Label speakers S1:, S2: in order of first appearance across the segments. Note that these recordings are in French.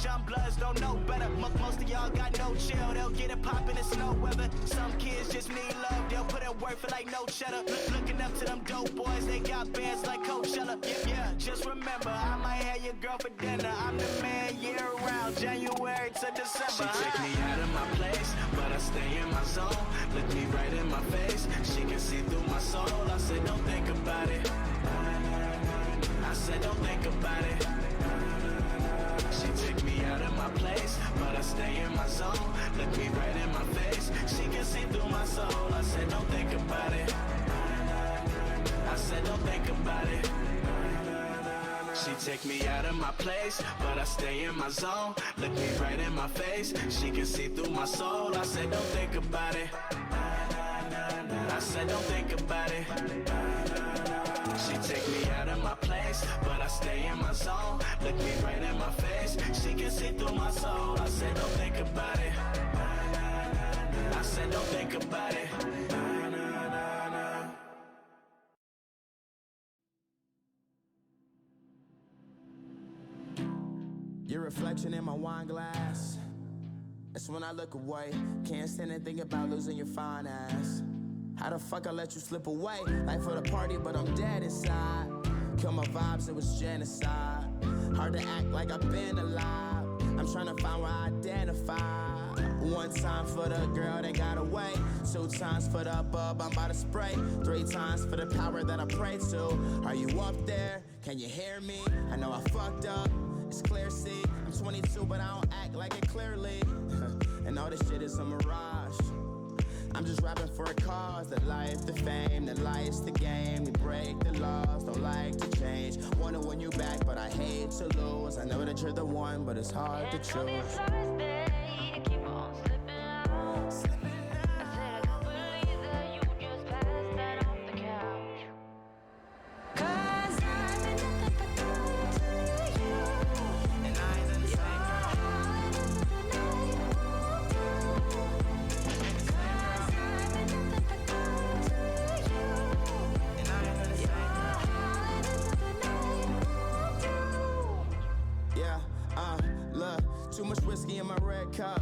S1: Young bloods don't know better. Most of y'all got no chill, they'll get it poppin', it's no weather. Some kids just need love, they'll put in work for like no cheddar. Looking up to them dope boys, they got bands like Coachella. Yeah, just remember, I might have your girl for dinner. I'm the man year round, January to December.
S2: She take me out of my place, but I stay in my zone. Look me right in my face, she can see through my soul. I said don't think about it, I said don't think about it. She take me out of my place, but I stay in my zone. Look me right in my face, she can see through my soul. I said don't think about it, I said don't think about it. She take me out of my place, but I stay in my zone. Look me right in my face, she can see through my soul. I said don't think about it, I said don't think about it. She take me out of my place, but I stay in my zone. Look me right in my face, she can see through my soul. I said don't think about it, I said don't think about it.
S3: Your reflection in my wine glass, that's when I look away. Can't stand and think about losing your fine ass. How the fuck I let you slip away? Life for the party, but I'm dead inside. Kill my vibes, it was genocide. Hard to act like I've been alive. I'm trying to find where I identify. One time for the girl that got away. 2 times for the bub I'm about to spray. 3 times for the power that I pray to. Are you up there? Can you hear me? I know I fucked up, it's clear, see. I'm 22 but I don't act like it clearly. And all this shit is a mirage. I'm just rapping for a cause. The life, the fame, the life's the game. We break the laws, don't like to change. Wanna win you back, but I hate to lose. I know that you're the one, but it's hard to choose.
S4: Keep on slipping out. I said I don't believe that you just passed that off the couch. 'Cause I've been nothing but good to you,
S3: And I ain't in the same Too much whiskey in my red cup.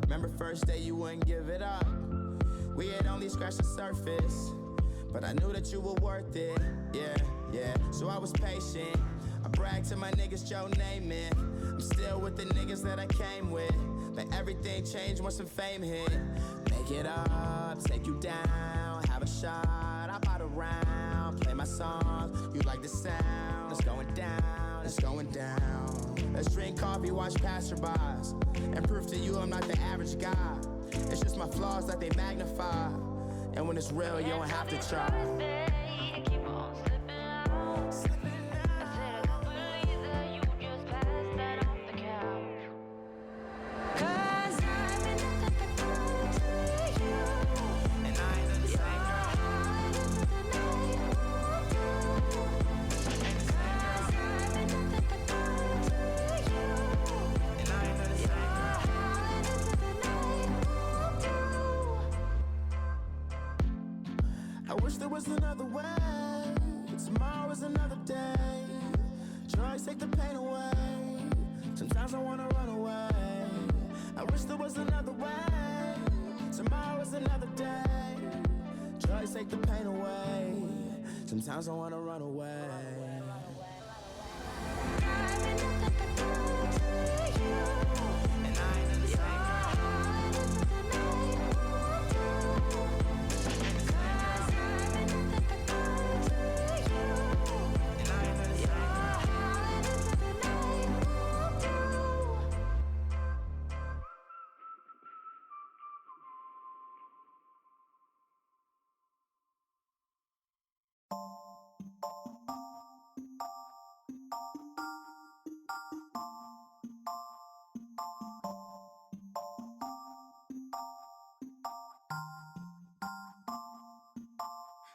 S3: Remember first day you wouldn't give it up. We had only scratched the surface, but I knew that you were worth it. Yeah, so I was patient. I bragged to my niggas, Joe Namath. I'm still with the niggas that I came with, but everything changed once the fame hit. Make it up, take you down, have a shot, I bought a round, play my songs, you like the sound. It's going down, it's going down. Let's drink coffee, watch passerbys, and prove to you I'm not the average guy. It's just my flaws that they magnify, and when it's real, you don't have to try.
S4: keep on slipping out. I said I don't believe that you just passed that off the couch. 'Cause I've been nothing but good to you,
S3: And I ain't in the same There was another way. Tomorrow is another day. Drugs take the pain away. Sometimes I wanna run away. I wish there was another way. Tomorrow is another day. Drugs take the pain away. Sometimes I wanna run away. And I ain't in the same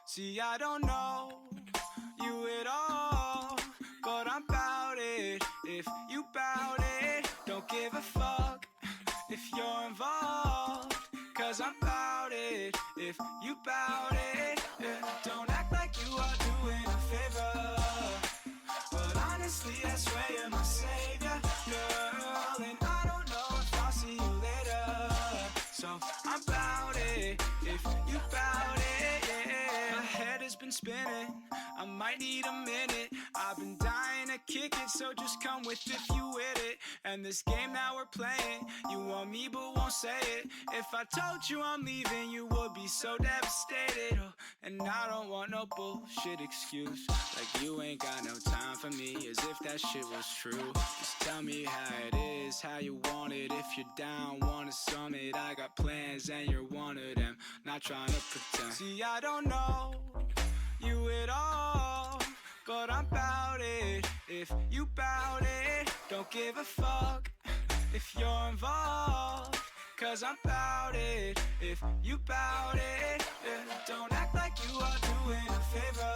S2: See, I don't know you at all, but I'm bout it. If you bout it, don't give a fuck if you're involved, 'cause I'm bout it. If you bout it, yeah. Don't act like you are doing a favor, but honestly I swear you're my savior, girl. And I'm bout it, if you bout it, yeah. My head has been spinning, I might need a minute. I've been dying to kick it, so just come with if you with it. And this game that we're playing, you want me but won't say it. If I told you I'm leaving, you would be so devastated. Oh, and I don't want no bullshit excuse, like you ain't got no time for me, as if that shit was true. Just tell me how it is, how you want it. If you're down, want a summit, I got plans and you're one of them. Not trying to pretend. See, I don't know you at all, but I'm bout it, if you bout it. Don't give a fuck if you're involved, cause I'm bout it, if you bout it, yeah. Don't act like you are doing a favor,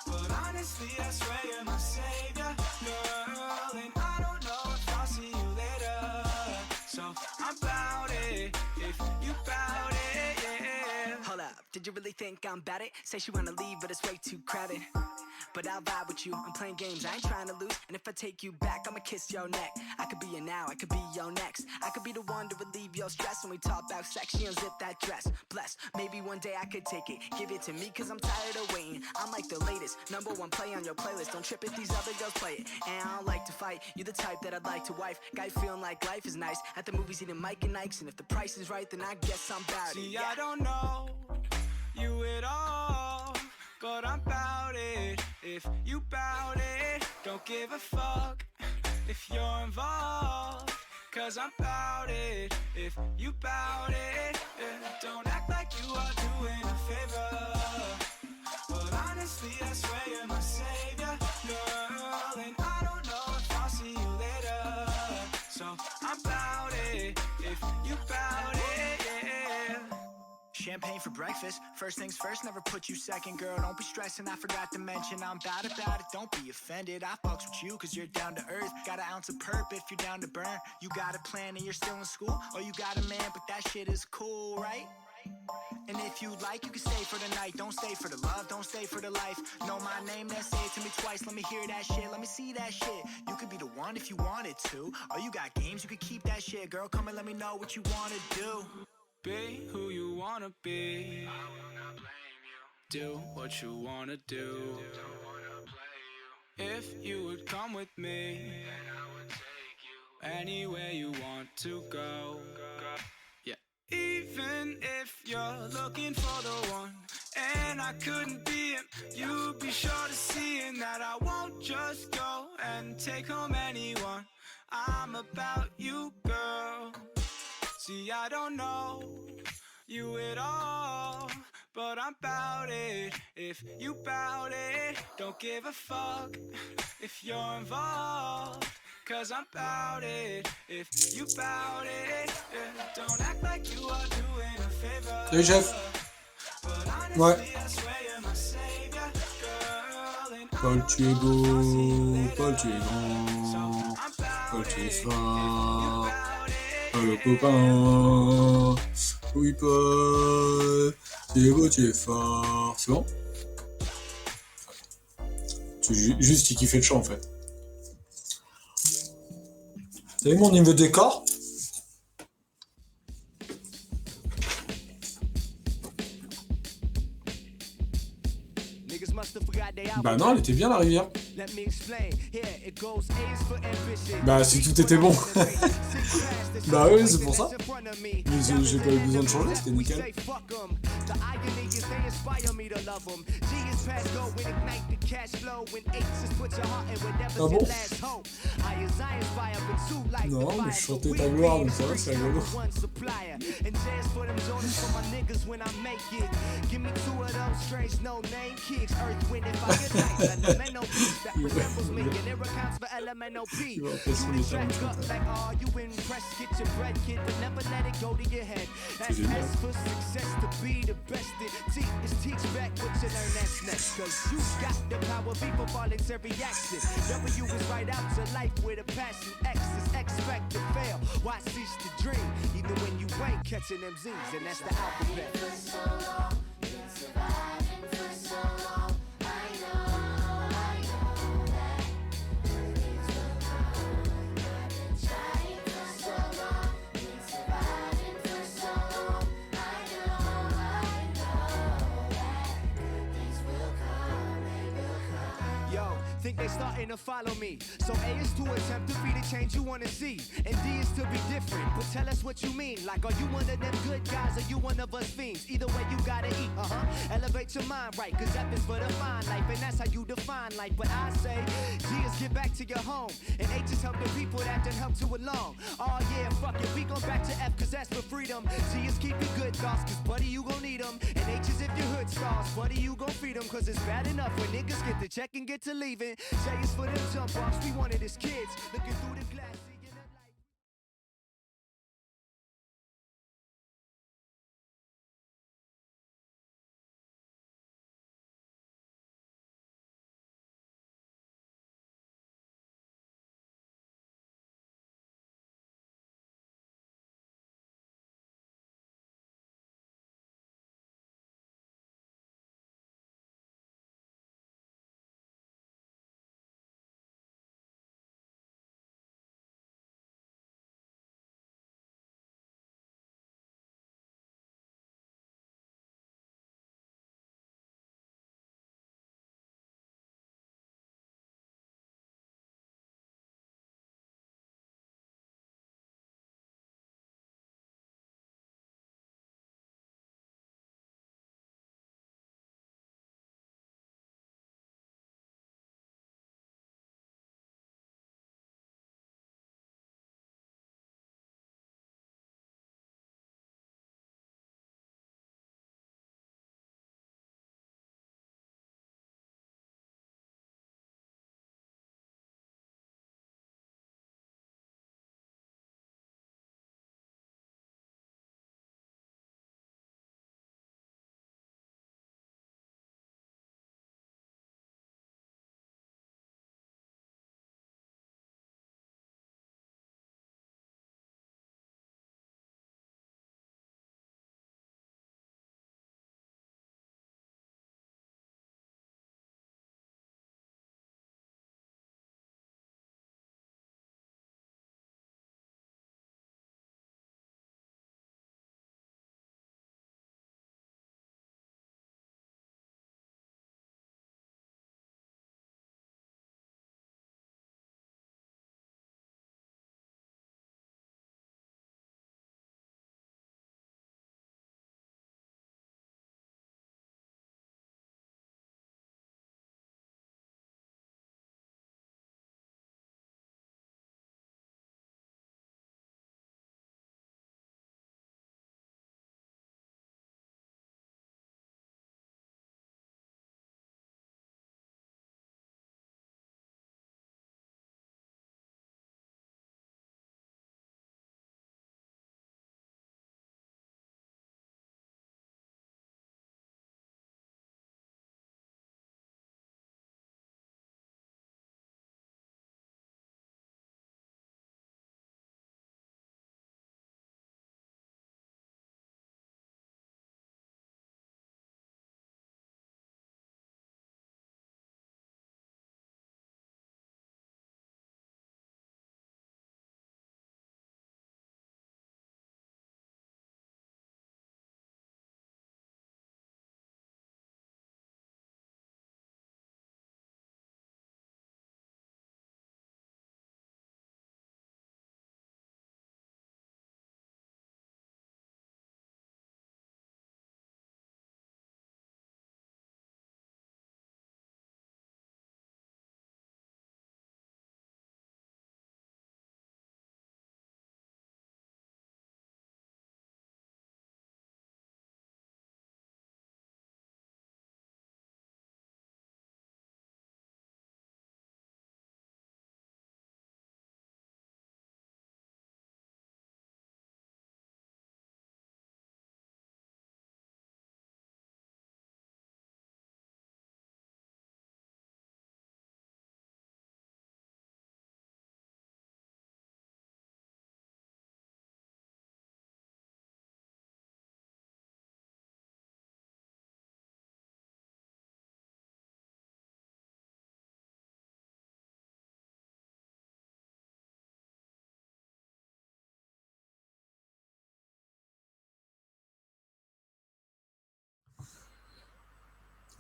S2: but honestly I swear you're my savior, girl. And I don't know if I'll see you later, so I'm bout it, if you bout it, yeah.
S5: Hold up, did you really think I'm bad it? Say she wanna leave, but it's way too crowded. But I'll vibe with you, I'm playing games, I ain't trying to lose. And if I take you back, I'ma kiss your neck. I could be your now, I could be your next. I could be the one to relieve your stress. When we talk about sex, she unzip that dress. Bless, maybe one day I could take it. Give it to me, cause I'm tired of waiting. I'm like the latest, #1 play on your playlist. Don't trip if these other girls play it. And I don't like to fight, you're the type that I'd like to wife. Guy feeling like life is nice. At the movies eating Mike and Ike's. And if the price is right, then I guess I'm bout it.
S2: See,
S5: Yeah.
S2: I don't know you at all, but I'm bout it, if you bout it. Don't give a fuck if you're involved, cause I'm bout it, if you bout it, yeah. Don't act like you are doing a favor, but honestly I swear you're my savior, girl. And I don't know if I'll see you later, so I'm bout it, if you bout it, yeah.
S5: Champagne for breakfast, first things first, never put you second. Girl, don't be stressing, I forgot to mention I'm bad about it, don't be offended. I fucks with you cause you're down to earth. Got an ounce of perp if you're down to burn. You got a plan and you're still in school, or you got a man but that shit is cool, right? And if you like, you can stay for the night. Don't stay for the love, don't stay for the life. Know my name, then say it to me twice. Let me hear that shit, let me see that shit. You could be the one if you wanted to, or you got games, you could keep that shit. Girl, come and let me know what you wanna do.
S2: Be who you wanna be. I will not blame you. Do what you wanna do. Don't wanna play you. If you would come with me, then I would take you anywhere you want to go. Yeah. Even if you're looking for the one, and I couldn't be him, you'd be sure to see in that I won't just go and take home anyone. I'm about you, girl. See, I don't know you at all, but I'm bout it, if you bout it. Don't give a fuck if you're involved, cause I'm bout it, if you bout it, yeah. Don't act like you are doing a favor.
S6: Salut chef.
S2: But honestly,
S6: Ouais.
S2: I swear you're my savior, girl. And
S6: Paul, tu es beau, Paul, tu es grand,
S2: I'm bout
S6: Paul, tu es
S2: it,
S6: fort,
S2: bout it.
S6: Paul, le copain. Oui, Paul, tu es beau, tu es fort. C'est bon? Juste, il kiffait le chant en fait. T'as vu mon niveau de décor? Bah non, elle était bien la rivière. Bah si tout était bon. Bah oui, c'est pour ça. Mais j'ai pas eu besoin de changer, c'était nickel. Ah bon? Non, mais je chantais ta gloire, donc ça va, c'est rigolo.
S1: Catching them Z's, and that's the alphabet. For so long, been surviving for so long. I know that burdens will come. I've been trying for so long, been surviving for so
S7: think they starting to follow me. So A is to attempt to be the change you wanna see, and D is to be different. But tell us what you mean. Like, are you one of them good guys, or you one of us fiends? Either way, you gotta eat. Elevate your mind, right? Cause F is for the fine life, and that's how you define life. But I say, G is get back to your home, and H is help the people that done help to along. Oh yeah, fuck it, we go back to F, cause that's for freedom. G is keep your good thoughts, cause buddy, you gon' need them. And H is if your hood stars, buddy, you gon' feed them. Cause it's bad enough when niggas get the check and get to leaving. J is for them jump offs, we wanted as kids, looking through the glass.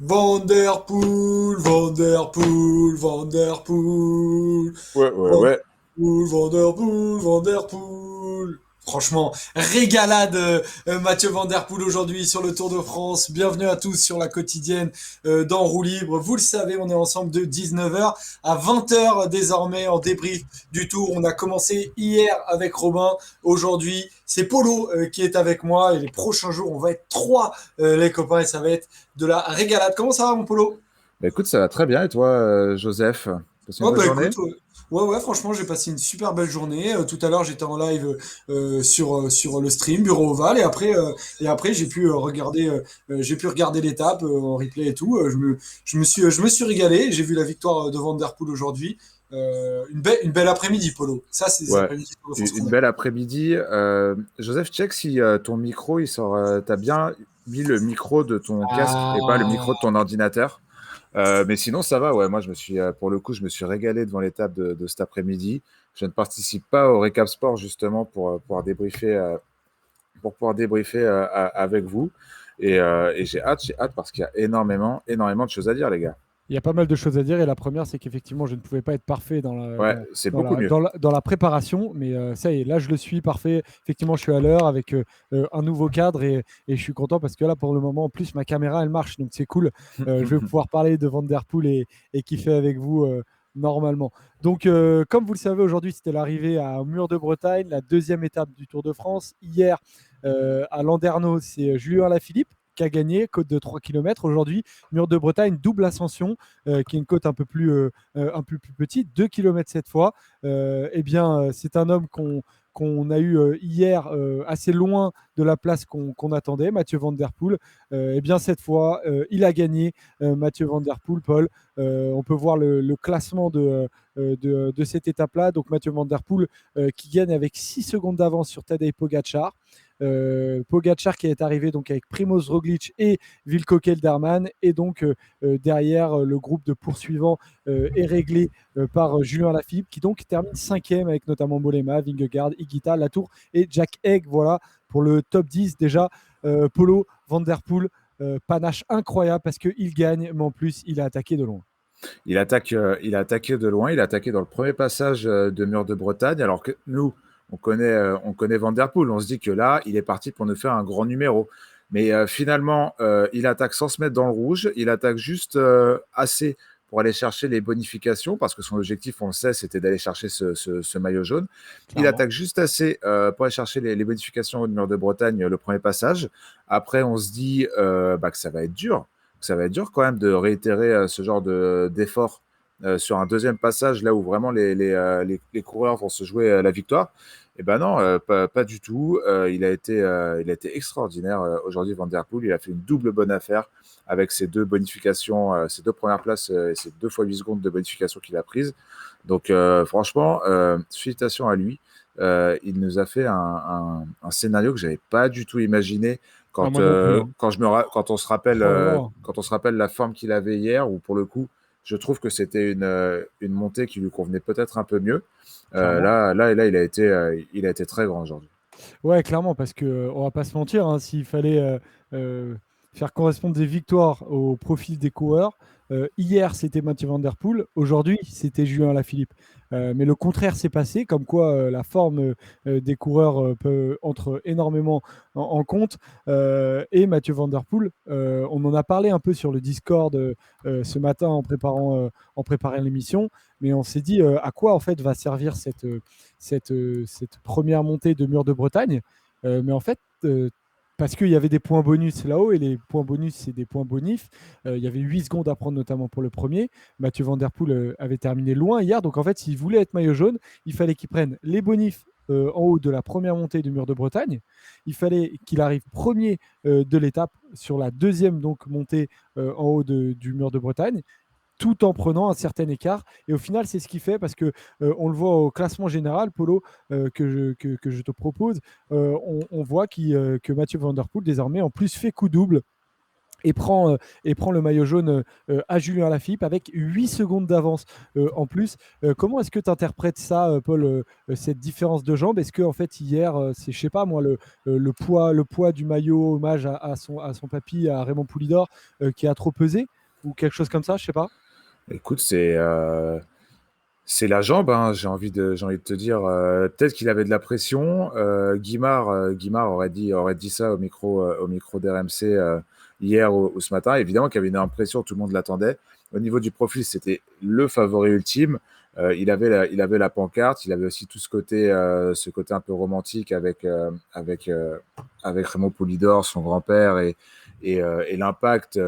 S6: Vanderpool, Vanderpool, Vanderpool.
S8: Ouais, ouais, ouais.
S6: Vanderpool, Vanderpool. Franchement, régalade Mathieu Vanderpool aujourd'hui sur le Tour de France. Bienvenue à tous sur la quotidienne dans Roue Libre. Vous le savez, on est ensemble de 19h à 20h désormais en débrief du Tour. On a commencé hier avec Robin. Aujourd'hui, c'est Polo qui est avec moi. Et les prochains jours, on va être trois les copains et ça va être de la régalade. Comment ça va mon Polo?
S8: Bah écoute, ça va très bien. Et toi, Joseph? Passé une
S6: Oh
S8: bonne
S6: bah
S8: journée?
S6: écoute, ouais, franchement, j'ai passé une super belle journée. Tout à l'heure, j'étais en live sur le stream Bureau Oval et après j'ai pu regarder l'étape en replay et tout. Je me suis régalé. J'ai vu la victoire de Van Der Poel aujourd'hui. Une belle après-midi, Polo. Ça, c'est des
S8: Ouais.
S6: après-midi Tour de France
S8: Une
S6: qu'on aime.
S8: belle après-midi. Joseph, check si ton micro, il sort. T'as bien mis le micro de ton casque et pas le
S6: Ah,
S8: micro de ton ordinateur. Mais sinon, ça va. Ouais, moi, pour le coup, je me suis régalé devant l'étape de cet après-midi. Je ne participe pas au Récap Sport justement pour pouvoir débriefer avec vous. Et j'ai hâte parce qu'il y a énormément de choses à dire, les gars.
S9: Il y a pas mal de choses à dire et la première, c'est qu'effectivement, je ne pouvais pas être parfait dans la,
S8: Ouais, c'est beaucoup mieux.
S9: dans la préparation, mais ça y est, là, je le suis parfait. Effectivement, je suis à l'heure avec un nouveau cadre et je suis content parce que là, pour le moment, en plus, ma caméra, elle marche, donc c'est cool. Je vais pouvoir parler de Van Der Poel et kiffer avec vous normalement. Donc, comme vous le savez, aujourd'hui, c'était l'arrivée à Mur de Bretagne, la deuxième étape du Tour de France. Hier, à Landerneau, c'est Julien Lafilippe qui a gagné, côte de 3 km. Aujourd'hui, Mur de Bretagne, double ascension, qui est une côte un peu plus petite, 2 km cette fois. Eh bien, c'est un homme qu'on a eu hier assez loin de la place qu'on attendait, Mathieu Van Der Poel. Eh bien, cette fois, il a gagné, Mathieu Van Der Poel, Paul. On peut voir le classement de cette étape-là. Donc, Mathieu Van Der Poel qui gagne avec 6 secondes d'avance sur Tadej Pogacar. Pogacar qui est arrivé donc avec Primoz Roglic et Wilco Kelderman et donc derrière le groupe de poursuivants est réglé par Julien Lafilippe qui donc termine cinquième avec notamment Mollema, Vingegaard, Higuita, Latour et Jack Egg. Voilà pour le top 10 déjà. Polo, Van Der Poel, panache incroyable parce qu'il gagne mais en plus il a attaqué de loin.
S8: Il a attaqué de loin, il a attaqué dans le premier passage de Mur de Bretagne, alors que nous, on connaît Van Der Poel, on se dit que là, il est parti pour nous faire un grand numéro. Mais finalement, il attaque sans se mettre dans le rouge, il attaque juste assez pour aller chercher les bonifications, parce que son objectif, on le sait, c'était d'aller chercher ce maillot jaune. Il
S9: Clairement.
S8: attaque juste assez pour aller chercher les bonifications au Mur de Bretagne, le premier passage. Après, on se dit que ça va être dur. Ça va être dur quand même de réitérer ce genre d'effort sur un deuxième passage, là où vraiment les coureurs vont se jouer la victoire. Eh ben non, pas du tout. Il a été extraordinaire aujourd'hui, Van Der Poel. Il a fait une double bonne affaire avec ses deux bonifications, ses deux premières places et ses 2 fois 8 secondes de bonification qu'il a prises. Donc franchement, félicitations à lui. Il nous a fait un scénario que j'avais pas du tout imaginé
S9: Ah, moi non plus, hein.
S8: quand on se rappelle,
S9: Oh là là.
S8: quand on se rappelle la forme qu'il avait hier, ou pour le coup, je trouve que c'était une montée qui lui convenait peut-être un peu mieux.
S9: Clairement.
S8: Il a été très grand aujourd'hui.
S9: Ouais, clairement, parce que on va pas se mentir, hein, s'il fallait euh, faire correspondre des victoires au profil des coureurs, hier c'était Mathieu Van Der Poel, aujourd'hui c'était Julien Lafilippe. Mais le contraire s'est passé, comme quoi la forme des coureurs peut entre énormément en compte. Et Mathieu Van Der Poel, on en a parlé un peu sur le Discord ce matin en préparant l'émission, mais on s'est dit à quoi en fait va servir cette première montée de Mur de Bretagne. Mais en fait, parce qu'il y avait des points bonus là-haut, et les points bonus, c'est des points bonifs. Il y avait 8 secondes à prendre, notamment pour le premier. Mathieu Van Der Poel avait terminé loin hier. Donc, en fait, s'il voulait être maillot jaune, il fallait qu'il prenne les bonifs en haut de la première montée du Mur de Bretagne. Il fallait qu'il arrive premier de l'étape sur la deuxième donc, montée en haut du Mur de Bretagne, tout en prenant un certain écart. Et au final, c'est ce qu'il fait parce que on le voit au classement général, Polo, que je te propose. On voit que Mathieu Van Der Poel, désormais, en plus, fait coup double et prend le maillot jaune à Julien Alaphilippe avec 8 secondes d'avance en plus. Comment est-ce que tu interprètes ça, Paul, cette différence de jambes? Est-ce que en fait hier, c'est, je sais pas moi, le poids du maillot hommage à son papy, à Raymond Poulidor, qui a trop pesé ou quelque chose comme ça, je sais pas.
S8: Écoute, c'est la jambe, hein, j'ai envie de te dire. Peut-être qu'il avait de la pression. Guimard aurait dit ça au micro d'RMC hier ou ce matin. Évidemment qu'il y avait une impression, tout le monde l'attendait. Au niveau du profil, c'était le favori ultime. Il avait la pancarte, il avait aussi tout ce côté un peu romantique avec Raymond Poulidor, son grand-père, et l'impact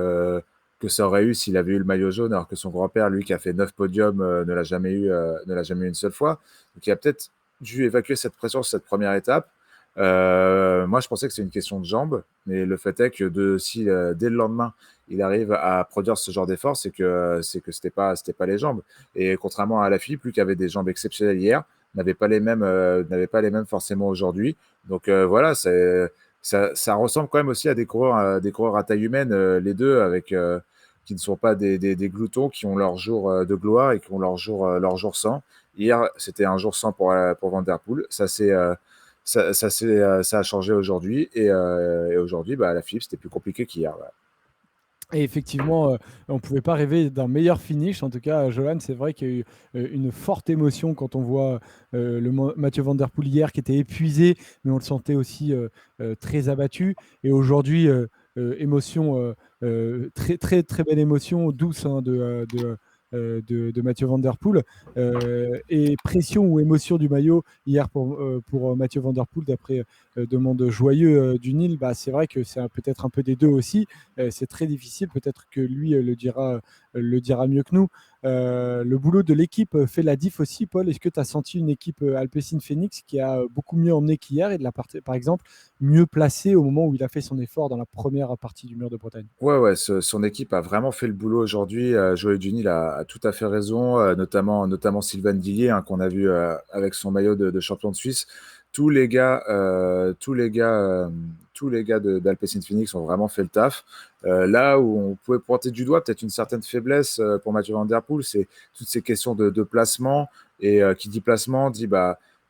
S8: que ça aurait eu s'il avait eu le maillot jaune, alors que son grand-père, lui, qui a fait 9 podiums, ne l'a jamais eu une seule fois. Donc il a peut-être dû évacuer cette pression sur cette première étape. Moi, je pensais que c'était une question de jambes, mais le fait est que si dès le lendemain, il arrive à produire ce genre d'effort, c'est que c'était pas les jambes. Et contrairement à Alaphilippe, lui qui avait des jambes exceptionnelles hier, n'avait pas les mêmes forcément aujourd'hui. Donc voilà, ça ressemble quand même aussi à des coureurs à taille humaine, les deux, qui ne sont pas des gloutons, qui ont leur jour de gloire et qui ont leur jour sans. Hier, c'était un jour sans pour Van Der Poel. Ça a changé aujourd'hui. Et aujourd'hui, la Philippe, c'était plus compliqué qu'hier. Ouais.
S9: Et effectivement, on ne pouvait pas rêver d'un meilleur finish. En tout cas, Johan, c'est vrai qu'il y a eu une forte émotion quand on voit Mathieu Van Der Poel hier qui était épuisé, mais on le sentait aussi très abattu. Et aujourd'hui, émotion, très, très, très belle émotion, douce hein, de Mathieu Van Der Poel. Et pression ou émotion du maillot hier pour Mathieu Van Der Poel, d'après demande joyeux du Nil, c'est vrai que c'est peut-être un peu des deux aussi. C'est très difficile, peut-être que lui le dira mieux que nous. Le boulot de l'équipe fait la diff aussi, Paul. Est-ce que tu as senti une équipe Alpecin Phoenix qui a beaucoup mieux emmené qu'hier et par exemple mieux placée au moment où il a fait son effort dans la première partie du Mur de Bretagne?
S8: Ouais, son équipe a vraiment fait le boulot aujourd'hui. Joël Dunil a tout à fait raison, notamment Sylvain Guillier, hein, qu'on a vu avec son maillot de champion de Suisse. Tous les gars d'Alpecin Phoenix ont vraiment fait le taf. Là où on pouvait pointer du doigt peut-être une certaine faiblesse pour Mathieu Van Der Poel, c'est toutes ces questions de placement. Et qui dit placement dit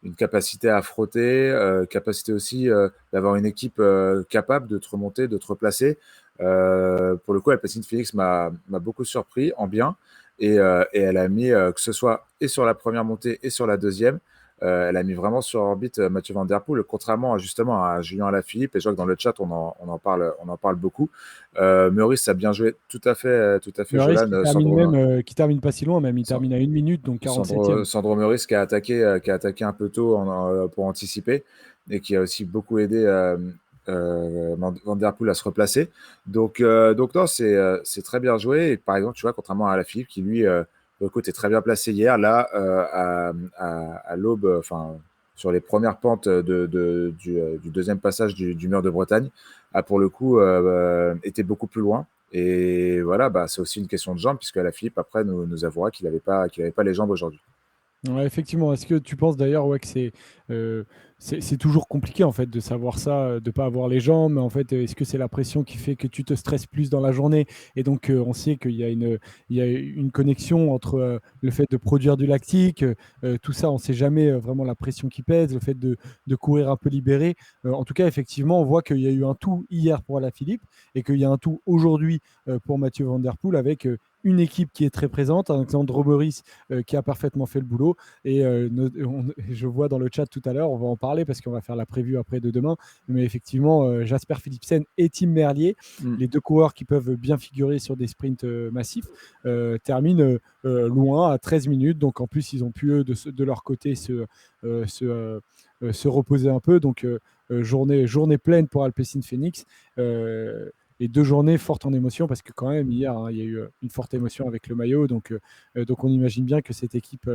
S8: une capacité à frotter, capacité aussi d'avoir une équipe capable de te remonter, de te replacer. Pour le coup, Alpecin Phoenix m'a beaucoup surpris en bien. Et elle a mis, que ce soit et sur la première montée et sur la deuxième, elle a mis vraiment sur orbite Mathieu Van Der Poel, contrairement justement à Julien Alaphilippe. Et je vois que dans le chat, on en parle beaucoup. Meurice a bien joué, tout à fait
S9: Meurice
S8: Jolan.
S9: qui termine pas si loin, même il termine à 1 minute, donc 47e.
S8: Sandro Meurice qui a attaqué un peu tôt pour anticiper et qui a aussi beaucoup aidé Van Der Poel à se replacer. Donc non, c'est très bien joué. Et par exemple, tu vois, contrairement à Alaphilippe qui lui est très bien placé hier, là à l'aube, sur les premières pentes du deuxième passage du Mur de Bretagne, a pour le coup été beaucoup plus loin. Et voilà, c'est aussi une question de jambes, puisque Alaphilippe après nous avouera qu'il n'avait pas les jambes aujourd'hui.
S9: Ouais, effectivement. Est-ce que tu penses d'ailleurs que c'est toujours compliqué en fait de savoir ça, de pas avoir les jambes, mais en fait, est-ce que c'est la pression qui fait que tu te stresses plus dans la journée et donc on sait qu'il y a une connexion entre le fait de produire du lactique, tout ça, on ne sait jamais vraiment la pression qui pèse, le fait de courir un peu libéré. En tout cas, effectivement, on voit qu'il y a eu un tout hier pour Alaphilippe et qu'il y a un tout aujourd'hui pour Mathieu Van Der Poel avec une équipe qui est très présente, Sandro Meurice qui a parfaitement fait le boulot. Et je vois dans le chat tout à l'heure, on va en parler parce qu'on va faire la preview après de demain, mais effectivement, Jasper Philipsen et Tim Merlier, les deux coureurs qui peuvent bien figurer sur des sprints massifs, terminent loin à 13 minutes. Donc en plus, ils ont pu, eux, de leur côté, se reposer un peu. Donc journée pleine pour Alpecin Phoenix. Et 2 journées fortes en émotion parce que quand même hier il y a eu une forte émotion avec le maillot, donc on imagine bien que cette équipe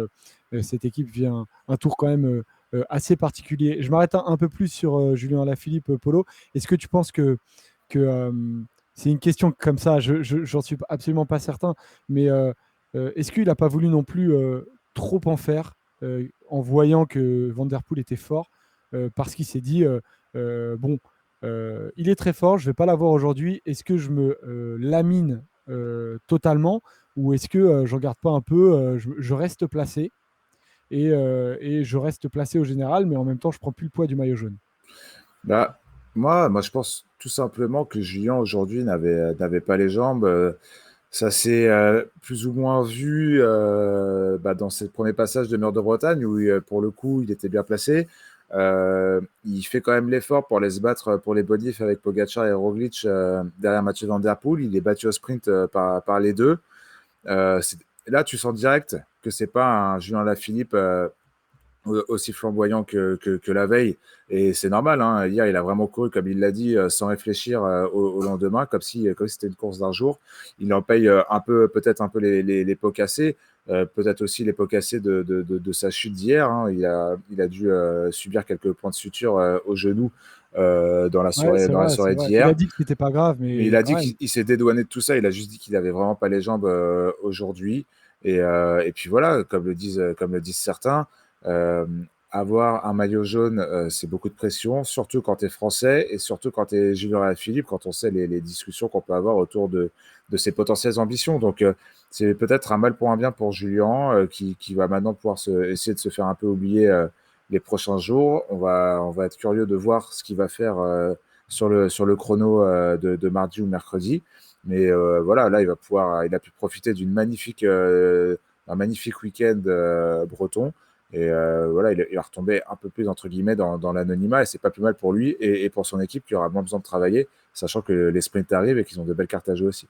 S9: vient un tour quand même assez particulier. Je m'arrête un peu plus sur Julien Alaphilippe, Polo. Est-ce que tu penses que c'est une question comme ça, j'en suis absolument pas certain, mais est-ce qu'il n'a pas voulu non plus trop en faire en voyant que Van Der Poel était fort, parce qu'il s'est dit bon, il est très fort, je vais pas l'avoir aujourd'hui. Est-ce que je me lamine totalement ou est-ce que j'en garde pas un peu, je reste placé et je reste placé au général, mais en même temps, je prends plus le poids du maillot jaune.
S8: Bah, moi, je pense tout simplement que Julien aujourd'hui n'avait pas les jambes. Ça s'est plus ou moins vu dans ses premiers passages de Mur de Bretagne où pour le coup il était bien placé. Il fait quand même l'effort pour aller se battre pour les bonifs avec Pogacar et Roglic derrière Mathieu Van Der Poel. Il est battu au sprint par les deux. Là, tu sens direct que c'est pas un Julien Lafilippe aussi flamboyant que la veille. Et c'est normal, hein. Hier, il a vraiment couru, comme il l'a dit, sans réfléchir au lendemain, comme si c'était une course d'un jour. Il en paye peut-être un peu les pots cassés, peut-être aussi les pots cassés de sa chute d'hier, hein. Il a dû subir quelques points de suture au genou
S9: Ouais, c'est
S8: dans la
S9: vrai, c'est
S8: soirée
S9: vrai. Il a
S8: d'hier.
S9: dit que c'était pas grave,
S8: Mais il
S9: mais
S8: a
S9: quand
S8: dit
S9: même.
S8: qu'il s'est dédouané de tout ça. Il a juste dit qu'il avait vraiment pas les jambes aujourd'hui. Et puis voilà, comme le disent certains, euh, avoir un maillot jaune, c'est beaucoup de pression, surtout quand tu es français et surtout quand tu es Julien Philippe, quand on sait les discussions qu'on peut avoir autour de ses potentielles ambitions. Donc c'est peut-être un mal pour un bien pour Julien qui va maintenant pouvoir essayer de se faire un peu oublier les prochains jours. On va être curieux de voir ce qu'il va faire sur le chrono de mardi ou mercredi. Mais voilà, là, il a pu profiter d'un magnifique week-end breton. Et voilà, il va retomber un peu plus, entre guillemets, dans l'anonymat. Et c'est pas plus mal pour lui et pour son équipe qui aura moins besoin de travailler, sachant que les sprints arrivent et qu'ils ont de belles cartes à jouer aussi.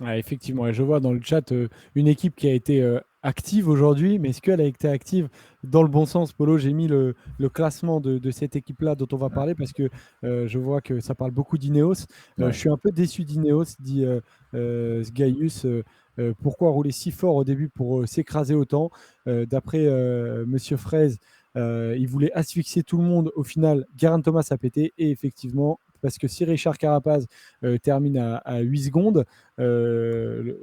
S9: Ouais, effectivement, et je vois dans le chat une équipe qui a été active aujourd'hui, mais est-ce qu'elle a été active dans le bon sens, Polo? J'ai mis le classement de cette équipe-là dont on va parler parce que je vois que ça parle beaucoup d'Ineos. Je
S8: Ouais.
S9: suis un peu déçu d'Ineos, dit Sgaius. Pourquoi rouler si fort au début pour s'écraser autant? D'après Monsieur Fraise, il voulait asphyxier tout le monde. Au final, Geraint Thomas a pété et effectivement, parce que si Richard Carapaz termine à 8 secondes, de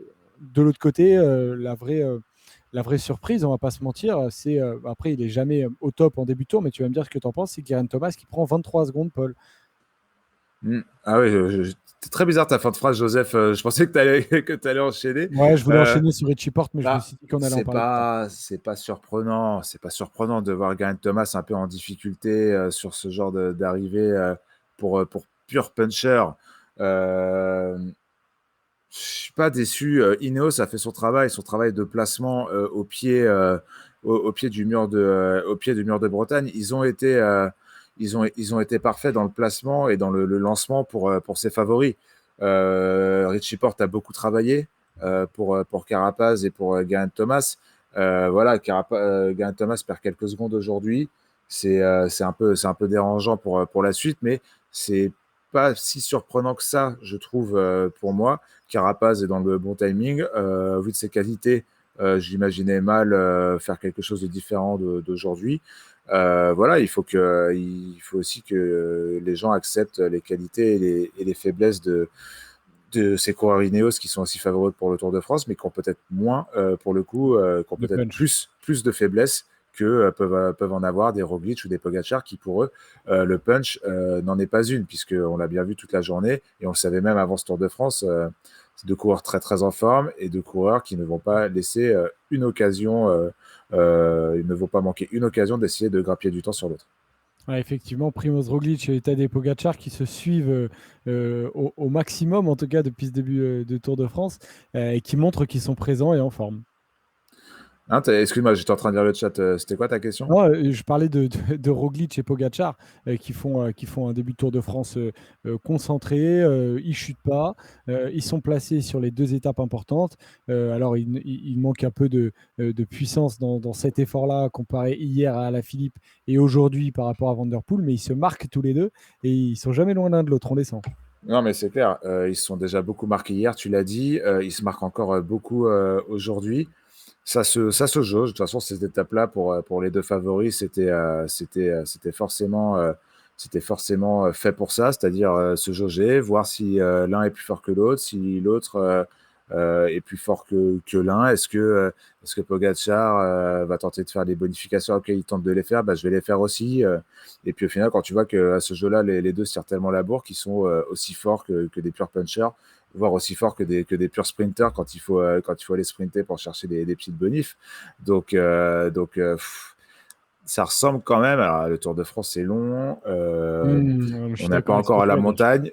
S9: l'autre côté, la vraie surprise, on va pas se mentir, c'est après il est jamais au top en début de tour, mais tu vas me dire ce que tu en penses, c'est Geraint Thomas qui prend 23 secondes, Paul.
S8: Ah oui, c'est très bizarre ta fin de phrase, Joseph. Je pensais que tu allais enchaîner.
S9: Ouais, je voulais
S8: Euh,
S9: enchaîner sur Richie Porte, mais je me
S8: Bah,
S9: suis dit qu'on allait en parler plus tard.
S8: c'est pas surprenant. C'est pas surprenant de voir Geraint Thomas un peu en difficulté sur ce genre d'arrivée pour pur puncher. Euh, je suis pas déçu. Ineos a fait son travail de placement au pied du mur de Bretagne. Ils ont été parfaits dans le placement et dans le lancement pour ses favoris. Richie Porte a beaucoup travaillé pour Carapaz et pour Geraint Thomas. Voilà, Geraint Thomas perd quelques secondes aujourd'hui. C'est un peu dérangeant pour la suite, mais c'est pas si surprenant que ça, je trouve, pour moi. Carapaz est dans le bon timing. Vu de ses qualités, je l'imaginais mal faire quelque chose de différent d'aujourd'hui. Voilà, il faut aussi que les gens acceptent les qualités et les faiblesses de ces coureurs Ineos qui sont aussi favoris pour le Tour de France, mais qui ont peut-être moins, pour le coup, qui ont
S9: Le
S8: peut-être
S9: punch.
S8: plus de faiblesses que peuvent en avoir des Roglic ou des Pogacar qui, pour eux, le punch n'en est pas une, puisqu'on l'a bien vu toute la journée, et on le savait même avant ce Tour de France, c'est deux coureurs très très en forme et deux coureurs qui ne vont pas laisser une occasion, ils ne vont pas manquer une occasion d'essayer de grappiller du temps sur l'autre.
S9: Ouais, effectivement, Primoz Roglic et Tadej Pogacar qui se suivent au maximum, en tout cas depuis ce début de Tour de France, et qui montrent qu'ils sont présents et en forme.
S8: Hein, excuse-moi, j'étais en train de lire le chat. C'était quoi ta question?
S9: Non, je parlais de Roglic et Pogacar qui font un début de Tour de France concentré, ils chutent pas, ils sont placés sur les deux étapes importantes. Alors il manque un peu de puissance dans cet effort-là comparé hier à Alaphilippe et aujourd'hui par rapport à Van Der Poel, mais ils se marquent tous les deux et ils sont jamais loin l'un de l'autre, on les sent.
S8: Non, mais c'est clair. Ils se sont déjà beaucoup marqués hier, tu l'as dit. Ils se marquent encore beaucoup aujourd'hui. Ça se jauge. De toute façon, cette étape-là, pour les deux favoris, c'était forcément fait pour ça, c'est-à-dire se jauger, voir si l'un est plus fort que l'autre, si l'autre est plus fort que l'un. Est-ce que Pogacar va tenter de faire des bonifications? Ok, il tente de les faire, bah, je vais les faire aussi. Et puis au final, quand tu vois qu'à ce jeu-là, les deux se tirent tellement la bourre qu'ils sont aussi forts que des purs punchers, voire aussi forts que des purs sprinters quand il faut aller sprinter pour chercher des petites bonifs. Donc, ça ressemble quand même. Alors, le Tour de France, c'est long.
S9: Je suis
S8: On n'est pas
S9: d'accord avec ce
S8: encore
S9: que
S8: à
S9: tu
S8: la
S9: vas dire.
S8: montagne.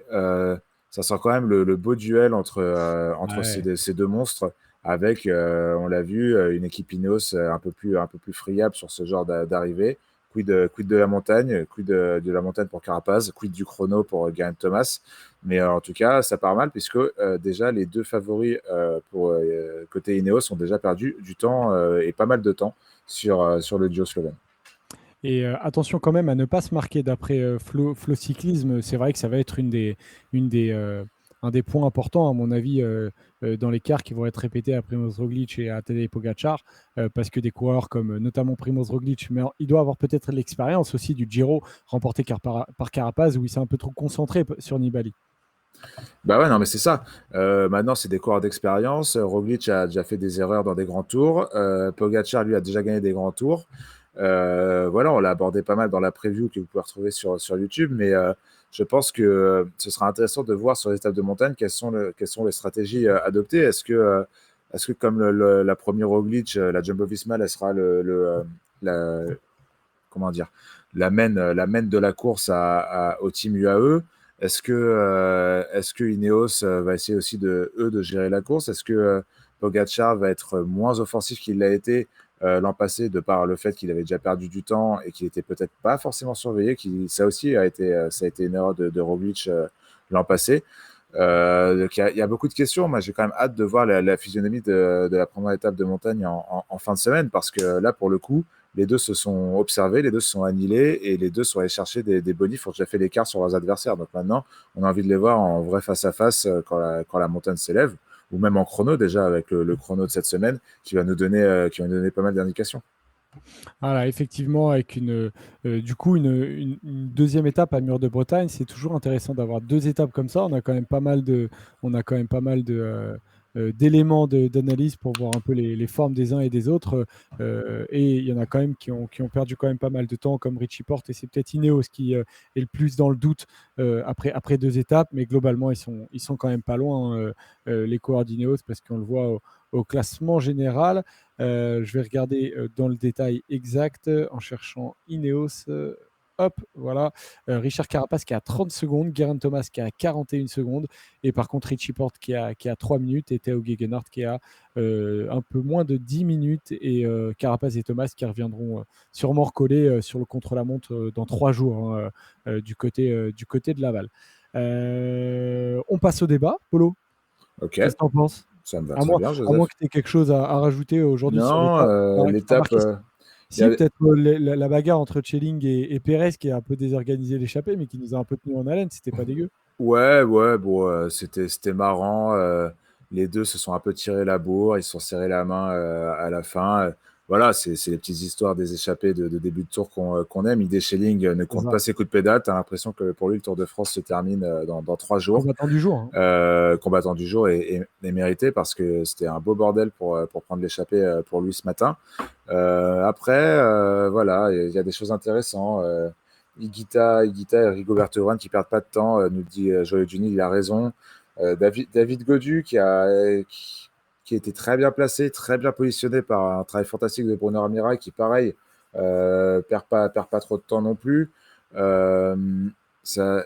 S8: Ça sent quand même le beau duel entre
S9: Ouais.
S8: ces deux monstres, avec, on l'a vu, une équipe Ineos un peu plus friable sur ce genre d'arrivée. Quid de la montagne, quid de la montagne pour Carapaz, quid du chrono pour Geraint Thomas. Mais en tout cas, ça part mal puisque déjà les deux favoris pour côté Ineos ont déjà perdu du temps et pas mal de temps sur le duo slovène.
S9: Et attention quand même à ne pas se marquer d'après Flow Cyclisme. C'est vrai que ça va être une des, un des points importants, à mon avis, dans les quarts qui vont être répétés à Primoz Roglic et à Tadej Pogacar, parce que des coureurs comme notamment Primoz Roglic, mais il doit avoir peut-être l'expérience aussi du Giro remporté par Carapaz, où il s'est un peu trop concentré sur Nibali.
S8: Bah ouais, non, mais c'est ça. Maintenant, c'est des coureurs d'expérience. Roglic a déjà fait des erreurs dans des grands tours. Pogacar, lui, a déjà gagné des grands tours. Voilà, on l'a abordé pas mal dans la preview que vous pouvez retrouver sur YouTube, mais je pense que ce sera intéressant de voir sur les étapes de montagne quelles sont les stratégies adoptées. Est-ce que comme la première Roglic, la Jumbo-Visma, elle sera la, comment dire, la main de la course au team UAE? Est-ce que Ineos va essayer aussi de gérer la course? Est-ce que Pogacar va être moins offensif qu'il l'a été l'an passé, de par le fait qu'il avait déjà perdu du temps et qu'il était peut-être pas forcément surveillé? Ça aussi ça a été une erreur de Roglic l'an passé. Donc il y a beaucoup de questions. Moi, j'ai quand même hâte de voir la physionomie de la première étape de montagne en fin de semaine, parce que là, pour le coup, les deux se sont observés, les deux se sont annihilés, et les deux sont allés chercher des bonifs, ont déjà fait l'écart sur leurs adversaires. Donc maintenant, on a envie de les voir en vrai face-à-face quand la montagne s'élève, ou même en chrono déjà, avec le chrono de cette semaine qui va nous donner pas mal d'indications.
S9: Voilà, effectivement, avec du coup une deuxième étape à Mur de Bretagne, c'est toujours intéressant d'avoir deux étapes comme ça. On a quand même pas mal d'éléments d'analyse pour voir un peu les formes des uns et des autres. Et il y en a quand même qui ont perdu quand même pas mal de temps, comme Richie Porte, et c'est peut-être Ineos qui est le plus dans le doute après deux étapes, mais globalement, ils sont quand même pas loin, les coureurs d'Ineos, parce qu'on le voit au classement général. Je vais regarder dans le détail exact en cherchant Ineos. Hop, voilà. Richard Carapaz qui a 30 secondes, Geraint Thomas qui a 41 secondes, et par contre Richie Porte qui a 3 minutes, et Theo Gegenhardt qui a un peu moins de 10 minutes, et Carapaz et Thomas qui reviendront sûrement recoller sur le contre-la-montre dans 3 jours, hein, du côté de Laval. On passe au débat, Polo.
S8: Ok,
S9: Qu'est-ce que tu en penses?
S8: ça me va
S9: À
S8: très
S9: moins,
S8: bien,
S9: à moins
S8: Joseph.
S9: que tu aies quelque chose à rajouter aujourd'hui sur
S8: Non,
S9: l'étape. T'as
S8: l'étape,
S9: remarqué,
S8: il y
S9: si,
S8: a-
S9: peut-être la bagarre entre Schelling et Pérez qui a un peu désorganisé l'échappée, mais qui nous a un peu tenu en haleine, c'était pas dégueu.
S8: Ouais, ouais, bon, c'était marrant. Les deux se sont un peu tirés la bourre, ils se sont serrés la main à la fin. Voilà, c'est les petites histoires des échappées de début de tour qu'on aime. Idée Schelling ne
S9: C'est
S8: compte
S9: ça.
S8: pas ses coups de pédale. T'as l'impression que pour lui, le Tour de France se termine dans 3 jours.
S9: Combattant du jour, hein.
S8: Combattant du jour, et mérité, parce que c'était un beau bordel pour prendre l'échappée pour lui ce matin. Après, voilà, il y a des choses intéressantes. Higuita et Rigoberto Urán qui perdent pas de temps, nous dit Joël Juni, il a raison. David Gaudu qui a été très bien placé, très bien positionné par un travail fantastique de Bruno Armirail, qui pareil perd pas trop de temps non plus. Euh, il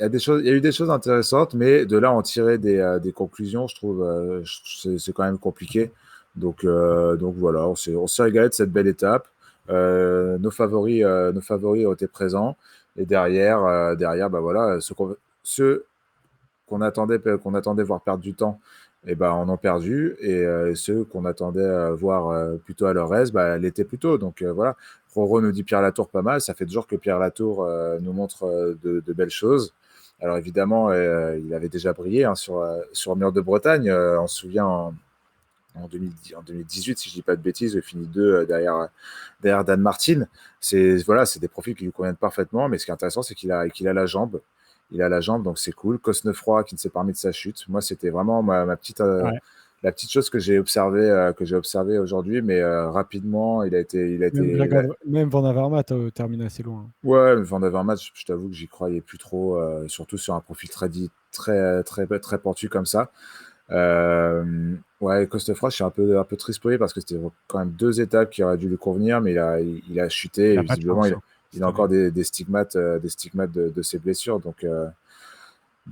S8: y a eu des choses intéressantes, mais de là en tirer des conclusions, je trouve, c'est quand même compliqué. Donc voilà, on s'est régalé de cette belle étape. Nos favoris ont été présents, et derrière, bah voilà, ceux qu'on attendait voir perdre du temps, et ben on en perdu, et ceux qu'on attendait voir plutôt à leur aise, bah, l'étaient plutôt. Donc voilà, Roro nous dit Pierre Latour pas mal. Ça fait 2 jours que Pierre Latour nous montre de belles choses. Alors évidemment, il avait déjà brillé, hein, sur Mur de Bretagne. On se souvient en 2018, si je dis pas de bêtises, il finit 2 derrière Dan Martin. Voilà, c'est des profils qui lui conviennent parfaitement, mais ce qui est intéressant, c'est qu'il a la jambe. Il a la jambe, donc c'est cool. Cosnefroy qui ne s'est pas remis de sa chute. Moi, c'était vraiment
S9: Ouais.
S8: la petite chose que j'ai observé aujourd'hui, mais rapidement,
S9: Même Van Avermaet termine assez loin.
S8: ouais, Van Avermaet, je t'avoue que j'y croyais plus trop, surtout sur un profil très pentu comme ça. Ouais, Costefroid, je suis un peu triste pour lui parce que c'était quand même 2 étapes qui auraient dû lui convenir, mais il a chuté
S9: Il
S8: et
S9: a pas de
S8: visiblement,
S9: chance, hein,
S8: il
S9: cette
S8: a
S9: année.
S8: encore des stigmates, de ses blessures.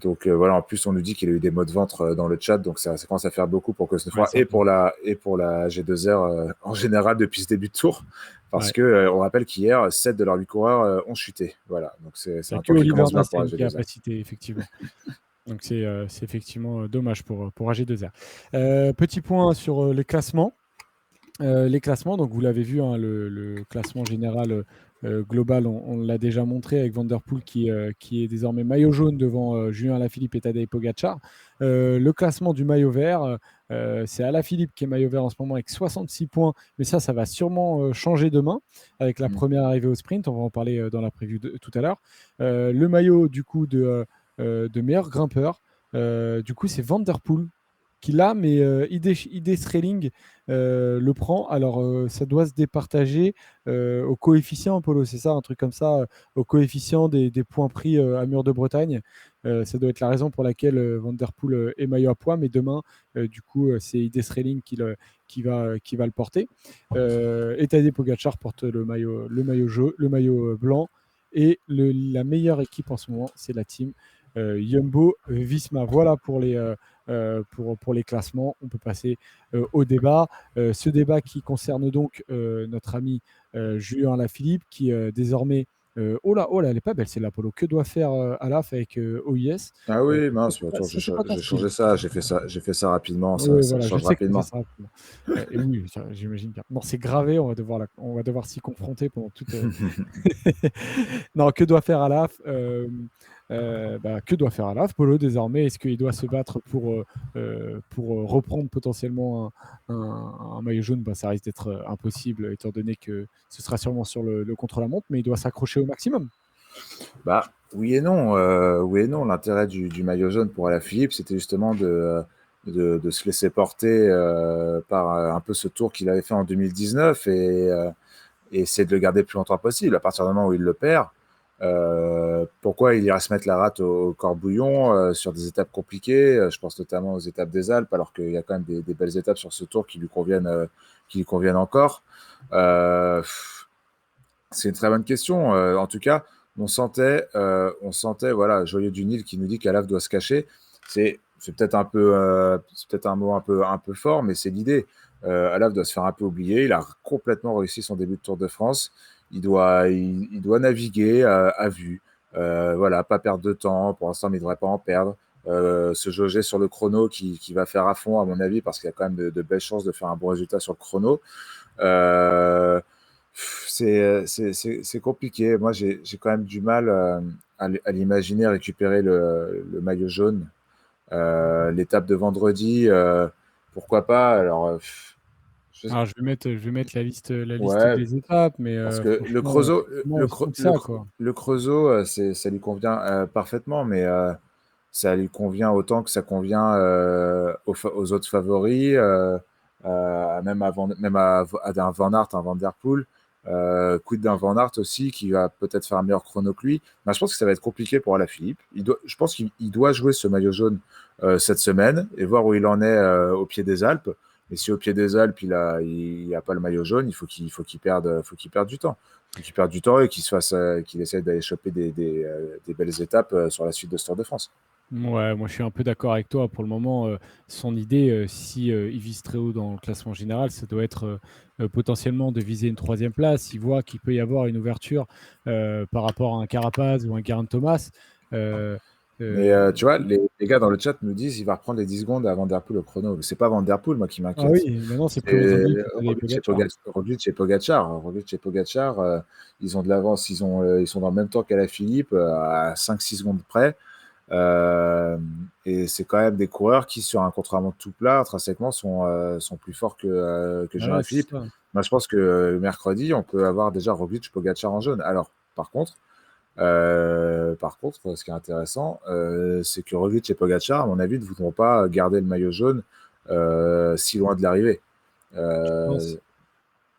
S8: Donc voilà, en plus, on nous dit qu'il a eu des maux de ventre dans le chat, donc ça commence à faire beaucoup pour
S9: Ouais,
S8: Costefroid
S9: ça
S8: et
S9: fait.
S8: pour la G2R en général depuis ce début de tour. Parce
S9: Ouais.
S8: que on rappelle qu'hier, 7 de leurs 8 coureurs ont chuté. Voilà, donc c'est
S9: Il n'y a
S8: un
S9: que
S8: tour qui
S9: Oliver
S8: commence bien pour la
S9: Nassen qui n'a
S8: G2R.
S9: pas cité, effectivement. Donc c'est effectivement dommage pour AG2R. Petit point sur les classements. Les classements, donc vous l'avez vu, hein, le classement général global, on l'a déjà montré avec Van Der Poel qui est désormais maillot jaune devant Julien Alaphilippe et Tadej Pogacar. Le classement du maillot vert, c'est Alaphilippe qui est maillot vert en ce moment avec 66 points, mais ça va sûrement changer demain avec la première arrivée au sprint. On va en parler dans la preview tout à l'heure. Le maillot du coup de meilleur grimpeur, du coup c'est Van Der Poel qui l'a, mais ID Sreling le prend. Alors, ça doit se départager au coefficient, Polo, c'est ça, un truc comme ça, au coefficient des points pris à Mur de Bretagne. Ça doit être la raison pour laquelle Van Der Poel est maillot à poids, mais demain, du coup, c'est ID Sreling qui va le porter. Et Tadej Pogacar porte le maillot blanc. Et la meilleure équipe en ce moment, c'est la team Jumbo Visma. Voilà pour les classements. On peut passer au débat. Ce débat qui concerne donc notre ami Julien Alaphilippe, qui désormais. Oh là, elle est pas belle, c'est l'Apollo. Que doit faire Alaf avec OIS?
S8: Ah oui, mince,
S9: Ça,
S8: attends,
S9: c'est pas ton
S8: j'ai
S9: style.
S8: changé ça, j'ai fait ça rapidement,
S9: Oui,
S8: ça
S9: voilà, je
S8: change
S9: sais que tu fais
S8: rapidement.
S9: ça rapidement. Et oui, j'imagine bien. Non, c'est gravé, on va devoir s'y confronter pendant toute. Non, que doit faire Alaf que doit faire Alaf, Polo, désormais? Est-ce qu'il doit se battre pour reprendre potentiellement un maillot jaune? Ça risque d'être impossible, étant donné que ce sera sûrement sur le contre-la-montre, mais il doit s'accrocher au maximum.
S8: Bah, oui et non. Oui et non. L'intérêt du maillot jaune pour Alaphilippe, c'était justement de se laisser porter par un peu ce tour qu'il avait fait en 2019 et essayer de le garder le plus longtemps possible. À partir du moment où il le perd, pourquoi il ira se mettre la rate au corbouillon sur des étapes compliquées? Je pense notamment aux étapes des Alpes, alors qu'il y a quand même des belles étapes sur ce tour qui lui conviennent encore. C'est une très bonne question. En tout cas, on sentait, voilà, Joyeux du Nil qui nous dit qu'Alaf doit se cacher. C'est peut-être c'est peut-être un mot un peu fort, mais c'est l'idée. Alaf doit se faire un peu oublier. Il a complètement réussi son début de Tour de France. Il doit naviguer à vue. Voilà, pas perdre de temps. Pour l'instant, mais il ne devrait pas en perdre. Se jauger sur le chrono qui va faire à fond, à mon avis, parce qu'il y a quand même de belles chances de faire un bon résultat sur le chrono. Euh, c'est compliqué. Moi, j'ai quand même du mal à l'imaginer récupérer le maillot jaune. L'étape de vendredi, pourquoi pas? Alors,
S9: Alors, je vais mettre la liste
S8: ouais,
S9: des étapes, mais
S8: parce que
S9: franchement, comment on se trompe ça, quoi.
S8: Le Creusot, ça lui convient parfaitement, mais ça lui convient autant que ça convient aux autres favoris, même à un Van Aert, un Van Der Poel. Quid d'un Van Aert aussi qui va peut-être faire un meilleur chrono que lui. Ben, je pense que ça va être compliqué pour Alaphilippe. Je pense qu'il doit jouer ce maillot jaune cette semaine et voir où il en est au pied des Alpes. Et si au pied des Alpes il a pas le maillot jaune, il faut qu'il perde du temps. Il faut qu'il perde du temps et qu'il essaye d'aller choper des belles étapes sur la suite de ce Tour de France.
S9: Ouais, moi je suis un peu d'accord avec toi. Pour le moment, son idée, si il vise très haut dans le classement général, ça doit être potentiellement de viser une troisième place. Il voit qu'il peut y avoir une ouverture par rapport à un Carapaz ou un Geraint Thomas. Euh,
S8: Mais
S9: euh,
S8: tu vois, les gars dans le chat nous disent il va reprendre les 10 secondes à Van Der Poel au chrono. C'est pas Van Der Poel, moi, qui
S9: ah
S8: m'inquiète.
S9: oui, maintenant c'est plus
S8: C'est
S9: Roglic et Tadej Pogacar.
S8: Roglic et Pogacar. Roglic et Pogacar, ils ont de l'avance. Ils sont dans le même temps qu'Alaphilippe, à 5-6 secondes près. Et c'est quand même des coureurs qui, sur un contre-la-montre tout plat, intrinsèquement, sont plus forts que
S9: Ah ouais, c'est
S8: Jean-Philippe.
S9: ça.
S8: Moi, je pense que mercredi, on peut avoir déjà Roglic, Pogacar en jaune. Alors, ce qui est intéressant, c'est que Roglic et Pogacar, à mon avis, ne voudront pas garder le maillot jaune si loin de l'arrivée.
S9: Je pense.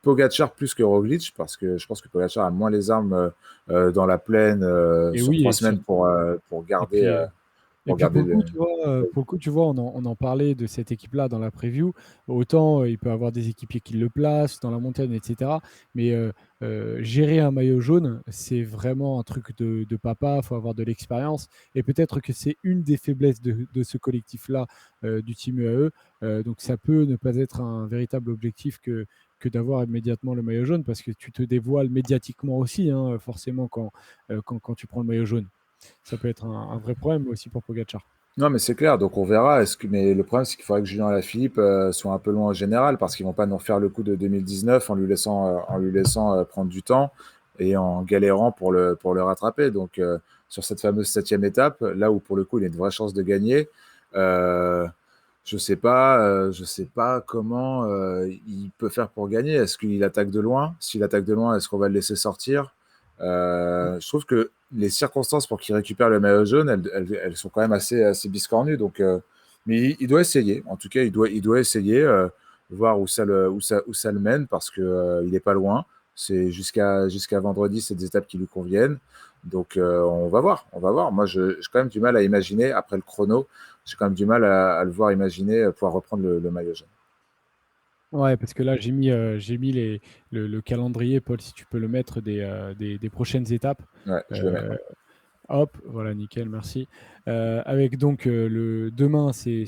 S8: Pogacar plus que Roglic, parce que je pense que Pogacar a moins les armes dans la plaine
S9: Et
S8: sur
S9: oui,
S8: 3
S9: et sur
S8: semaines pour
S9: et
S8: garder,
S9: puis,
S8: euh,
S9: et
S8: pour
S9: puis
S8: garder le.
S9: pour le coup, tu vois, on en parlait de cette équipe-là dans la preview. Autant il peut avoir des équipiers qui le placent dans la montagne, etc. Mais gérer un maillot jaune, c'est vraiment un truc de papa. Il faut avoir de l'expérience. Et peut-être que c'est une des faiblesses de ce collectif-là, du Team UAE. Donc ça peut ne pas être un véritable objectif que d'avoir immédiatement le maillot jaune, parce que tu te dévoiles médiatiquement aussi, hein, forcément, quand tu prends le maillot jaune. Ça peut être un vrai problème aussi pour Pogacar.
S8: Non, mais c'est clair, donc on verra. Mais le problème, c'est qu'il faudrait que Julien Alaphilippe soit un peu loin en général, parce qu'ils vont pas nous refaire le coup de 2019 en lui laissant prendre du temps et en galérant pour le rattraper. Donc, sur cette fameuse 7e étape, là où pour le coup, il a une vraie chance de gagner, euh, je sais pas comment il peut faire pour gagner. Est-ce qu'il attaque de loin? S'il attaque de loin, est-ce qu'on va le laisser sortir? Je trouve que les circonstances pour qu'il récupère le maillot jaune, elles sont quand même assez biscornues. Donc, mais il doit essayer. En tout cas, il doit essayer, voir où ça le mène, parce que il n'est pas loin. C'est jusqu'à vendredi, c'est des étapes qui lui conviennent. Donc, on va voir. On va voir. Moi, j'ai quand même du mal à imaginer, après le chrono, j'ai quand même du mal à le voir imaginer pouvoir reprendre le maillot jaune.
S9: Ouais, parce que là, j'ai mis le calendrier, Paul, si tu peux le mettre, des prochaines étapes.
S8: Ouais, je le mets.
S9: Euh, Hop, voilà, nickel, merci. Avec donc demain, c'est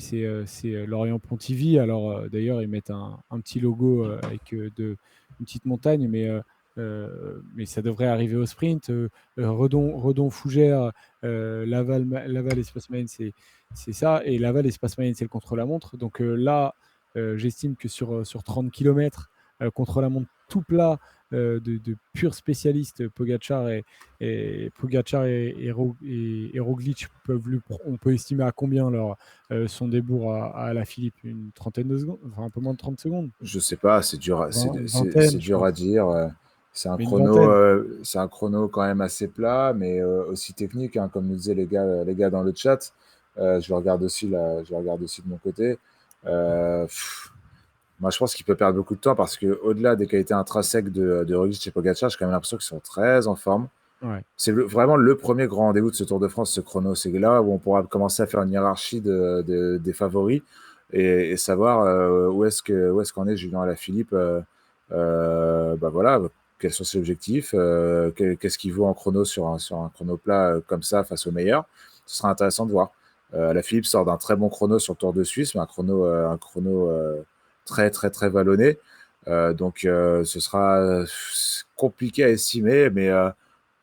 S9: Lorient-Pontivy. Alors d'ailleurs, ils mettent un petit logo avec une petite montagne, mais ça devrait arriver au sprint. Redon-Fougères, Laval Espace Moyenne, c'est ça. Et Laval Espace Moyenne, c'est le contre-la-montre. Donc là, j'estime que sur 30 km contre-la-montre tout plat, de purs spécialistes, et Roglic on peut estimer à combien son débours à la Philippe, une trentaine de secondes, enfin un peu moins de 30 secondes,
S8: Je sais pas, c'est dur, c'est
S9: vingtaine, je
S8: dur à
S9: pense,
S8: dire.
S9: mais une vingtaine.
S8: C'est un chrono quand même assez plat, mais aussi technique, hein, comme nous disaient les gars dans le chat. Je le regarde aussi là, je le regarde aussi de mon côté. Moi, je pense qu'il peut perdre beaucoup de temps, parce que au-delà des qualités intrinsèques de Roglic et Pogacar, j'ai quand même l'impression qu'ils sont très en forme.
S9: Ouais.
S8: C'est vraiment le premier grand rendez-vous de ce Tour de France, ce chrono. C'est là où on pourra commencer à faire une hiérarchie des favoris, et savoir où est-ce qu'en est Julien Alaphilippe. Bah voilà, quels sont ses objectifs, qu'est-ce qu'il vaut en chrono sur un chrono plat comme ça face au meilleur. Ce sera intéressant de voir. Alaphilippe sort d'un très bon chrono sur le Tour de Suisse, mais un chrono très très très vallonné. Donc ce sera compliqué à estimer, mais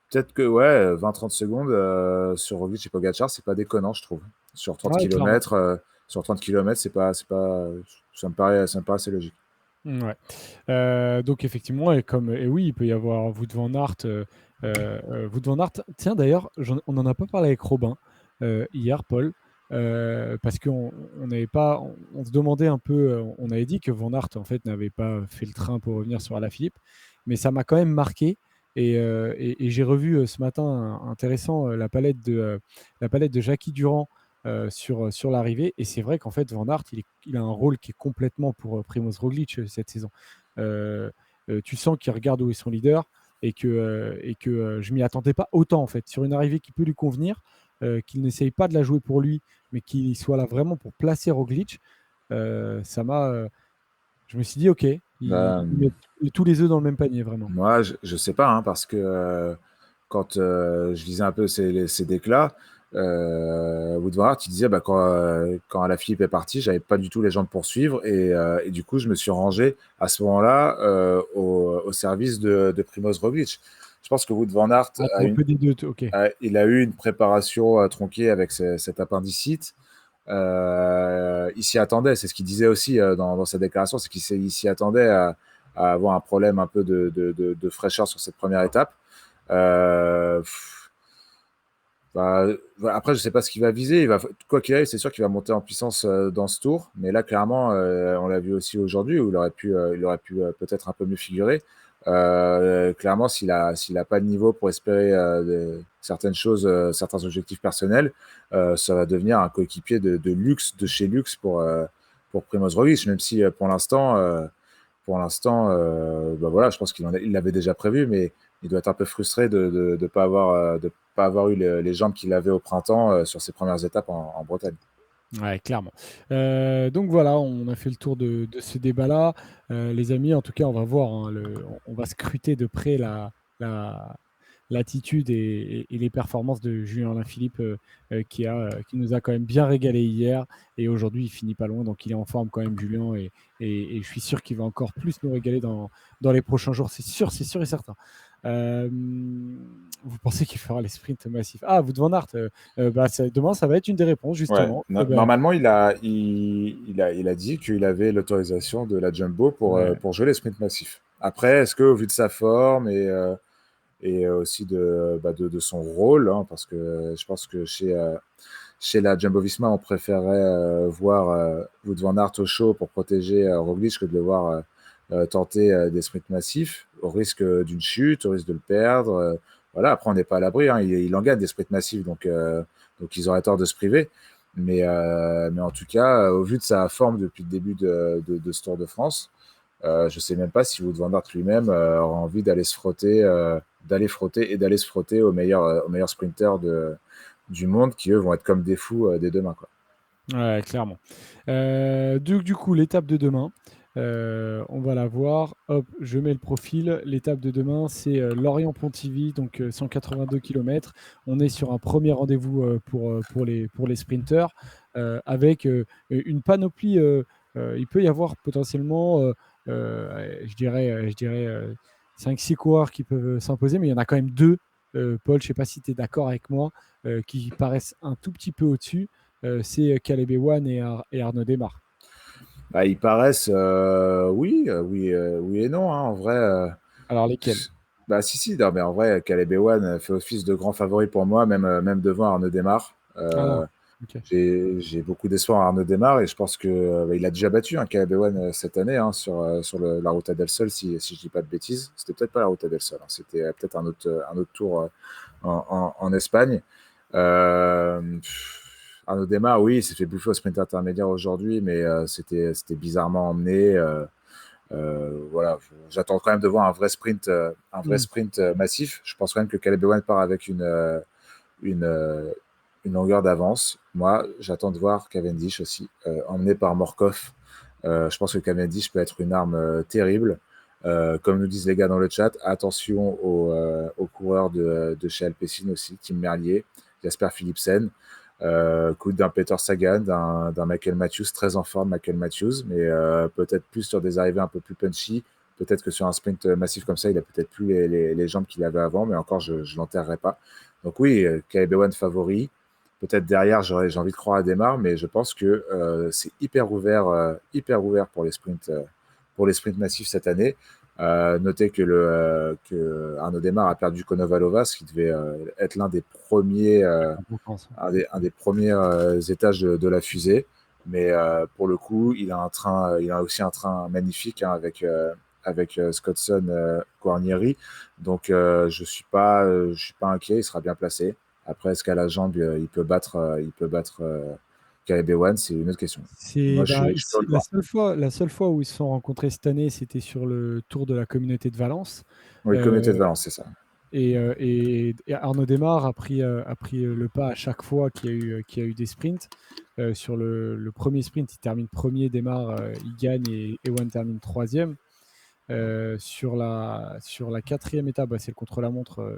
S8: peut-être que ouais, 20-30 secondes sur Roglic et Pogacar, c'est pas déconnant, je trouve. Sur 30
S9: Ouais, clairement.
S8: km, ça me paraît assez logique.
S9: Ouais. Donc effectivement, et oui, il peut y avoir Wout van Aert. Wout van Aert. Tiens, d'ailleurs, on n'en a pas parlé avec Robin hier, Paul, parce qu'on n'avait pas, on se demandait un peu, on avait dit que Van Aert en fait n'avait pas fait le train pour revenir sur Alaphilippe, mais ça m'a quand même marqué. Et j'ai revu ce matin intéressant la palette de Jackie Durand sur l'arrivée. Et c'est vrai qu'en fait, Van Aert, il a un rôle qui est complètement pour Primoz Roglic cette saison. Tu sens qu'il regarde où est son leader, et que je m'y attendais pas autant en fait. Sur une arrivée qui peut lui convenir, qu'il n'essaye pas de la jouer pour lui, mais qu'il soit là vraiment pour placer Roglic, ça m'a. Je me suis dit, ok, il
S8: Ben,
S9: met tous les œufs dans le même panier, vraiment.
S8: moi, je sais pas, hein, parce que quand je lisais un peu ces déclats, Wout van Aert, il disait, bah, quand Alaphilippe est parti, j'avais pas du tout les jambes pour suivre, et du coup, je me suis rangé à ce moment-là au service de Primoz Roglic. Je pense que Wout van Aert
S9: Ah, t'as un peu des deux, ok.
S8: il a eu une préparation tronquée avec cet appendicite. Il s'y attendait, c'est ce qu'il disait aussi dans sa déclaration, c'est qu'il s'y attendait à avoir un problème un peu de fraîcheur sur cette première étape. Euh, bah, après, je ne sais pas ce qu'il va viser. Quoi qu'il arrive, c'est sûr qu'il va monter en puissance dans ce tour. Mais là, clairement, on l'a vu aussi aujourd'hui, où il aurait pu peut-être un peu mieux figurer. Clairement, s'il a pas de niveau pour espérer certaines choses, certains objectifs personnels, ça va devenir un coéquipier de luxe, de chez luxe, pour Primož Roglič, même si bah voilà, je pense il l'avait déjà prévu, mais il doit être un peu frustré de ne pas avoir eu les jambes qu'il avait au printemps sur ses premières étapes en Bretagne.
S9: Ouais, clairement. Donc voilà, on a fait le tour de ce débat-là. Les amis, en tout cas, on va voir, hein, on va scruter de près la- l'attitude et les performances de Julien Alaphilippe qui nous a quand même bien régalé hier. Et aujourd'hui, il finit pas loin, donc il est en forme quand même, Julien. Et je suis sûr qu'il va encore plus nous régaler dans les prochains jours. C'est sûr et certain. Euh, Vous pensez qu'il fera les sprints massifs? Ah, Wout van Aert, bah, demain, ça va être une des réponses,
S8: Ouais,
S9: justement. Eh ben,
S8: normalement, il a dit qu'il avait l'autorisation de la Jumbo
S9: ouais.
S8: pour jouer les sprints massifs. Après, est-ce qu'au vu de sa forme et aussi de son rôle, hein, parce que je pense que chez la Jumbo-Visma, on préférait voir Wout van Aert au show pour protéger Roglic que de le voir tenter des sprints massifs, au risque d'une chute, au risque de le perdre. Voilà, après, on n'est pas à l'abri, hein, il en gagne des sprints massifs, donc ils auraient tort de se priver. Mais en tout cas, au vu de sa forme depuis le début de ce Tour de France, je ne sais même pas si Wout van Aert lui-même aura envie d'aller se frotter aux meilleurs sprinters du monde qui, eux, vont être comme des fous dès demain, quoi.
S9: Ouais, clairement. Du coup, l'étape de demain, on va la voir. Hop, je mets le profil. L'étape de demain, c'est Lorient-Pontivy, donc 182 km. On est sur un premier rendez-vous pour les sprinteurs avec une panoplie. Il peut y avoir potentiellement, je dirais 5-6 coureurs qui peuvent s'imposer, mais il y en a quand même deux. Paul, je ne sais pas si tu es d'accord avec moi, qui paraissent un tout petit peu au-dessus. C'est Caleb Ewan et Arnaud Démare.
S8: Bah, ils paraissent, oui et non, hein, en vrai.
S9: Alors lesquels?
S8: Bah, si, non, mais en vrai, Caleb Ewan fait office de grand favori pour moi, même devant Arnaud Démare.
S9: Ah, ok.
S8: J'ai beaucoup d'espoir en Arnaud Démare et je pense que il a déjà battu un Caleb Ewan cette année hein, sur la Ruta del Sol, si je dis pas de bêtises. C'était peut-être pas la Ruta del Sol, hein, c'était peut-être un autre tour en Espagne. Arnaud Démare, oui, il s'est fait bouffer au sprint intermédiaire aujourd'hui, mais c'était bizarrement emmené. Voilà, j'attends quand même de voir un vrai sprint massif. Je pense quand même que Caleb Ewan part avec une, euh, une longueur d'avance. Moi, j'attends de voir Cavendish aussi, emmené par Morkov. Je pense que Cavendish peut être une arme terrible. Comme nous disent les gars dans le chat, attention aux coureurs de chez Alpecin aussi, Tim Merlier, Jasper Philipsen. Coup d'un Peter Sagan, d'un Michael Matthews, très en forme Michael Matthews, mais peut-être plus sur des arrivées un peu plus punchy. Peut-être que sur un sprint massif comme ça, il a peut-être plus les jambes qu'il avait avant, mais encore, je ne l'enterrerai pas. Donc oui, Caleb Ewan favori. Peut-être derrière, j'ai envie de croire à Demar, mais je pense que c'est hyper ouvert pour les sprints massifs cette année. Notez que Arnaud Demar a perdu Konovalova, ce qui devait être l'un des premiers un des premiers étages de la fusée. Mais pour le coup, il a aussi un train magnifique hein, avec Scottson Guarnieri. Donc je suis pas inquiet, il sera bien placé. Après, est-ce qu'à la jambe, il peut battre Caleb Ewan, c'est une autre question.
S9: C'est
S8: Moi,
S9: bah,
S8: je peux le voir.
S9: la seule fois où ils se sont rencontrés cette année, c'était sur le Tour de la Communauté de Valence.
S8: Oui, le comité de
S9: Euh,
S8: Valence, c'est ça.
S9: et Arnaud Démare a pris le pas à chaque fois qu'il y a eu des sprints. Sur le premier sprint, il termine premier, Démare, il gagne et Ewan termine troisième. Sur la quatrième étape, bah, c'est le contre-la-montre.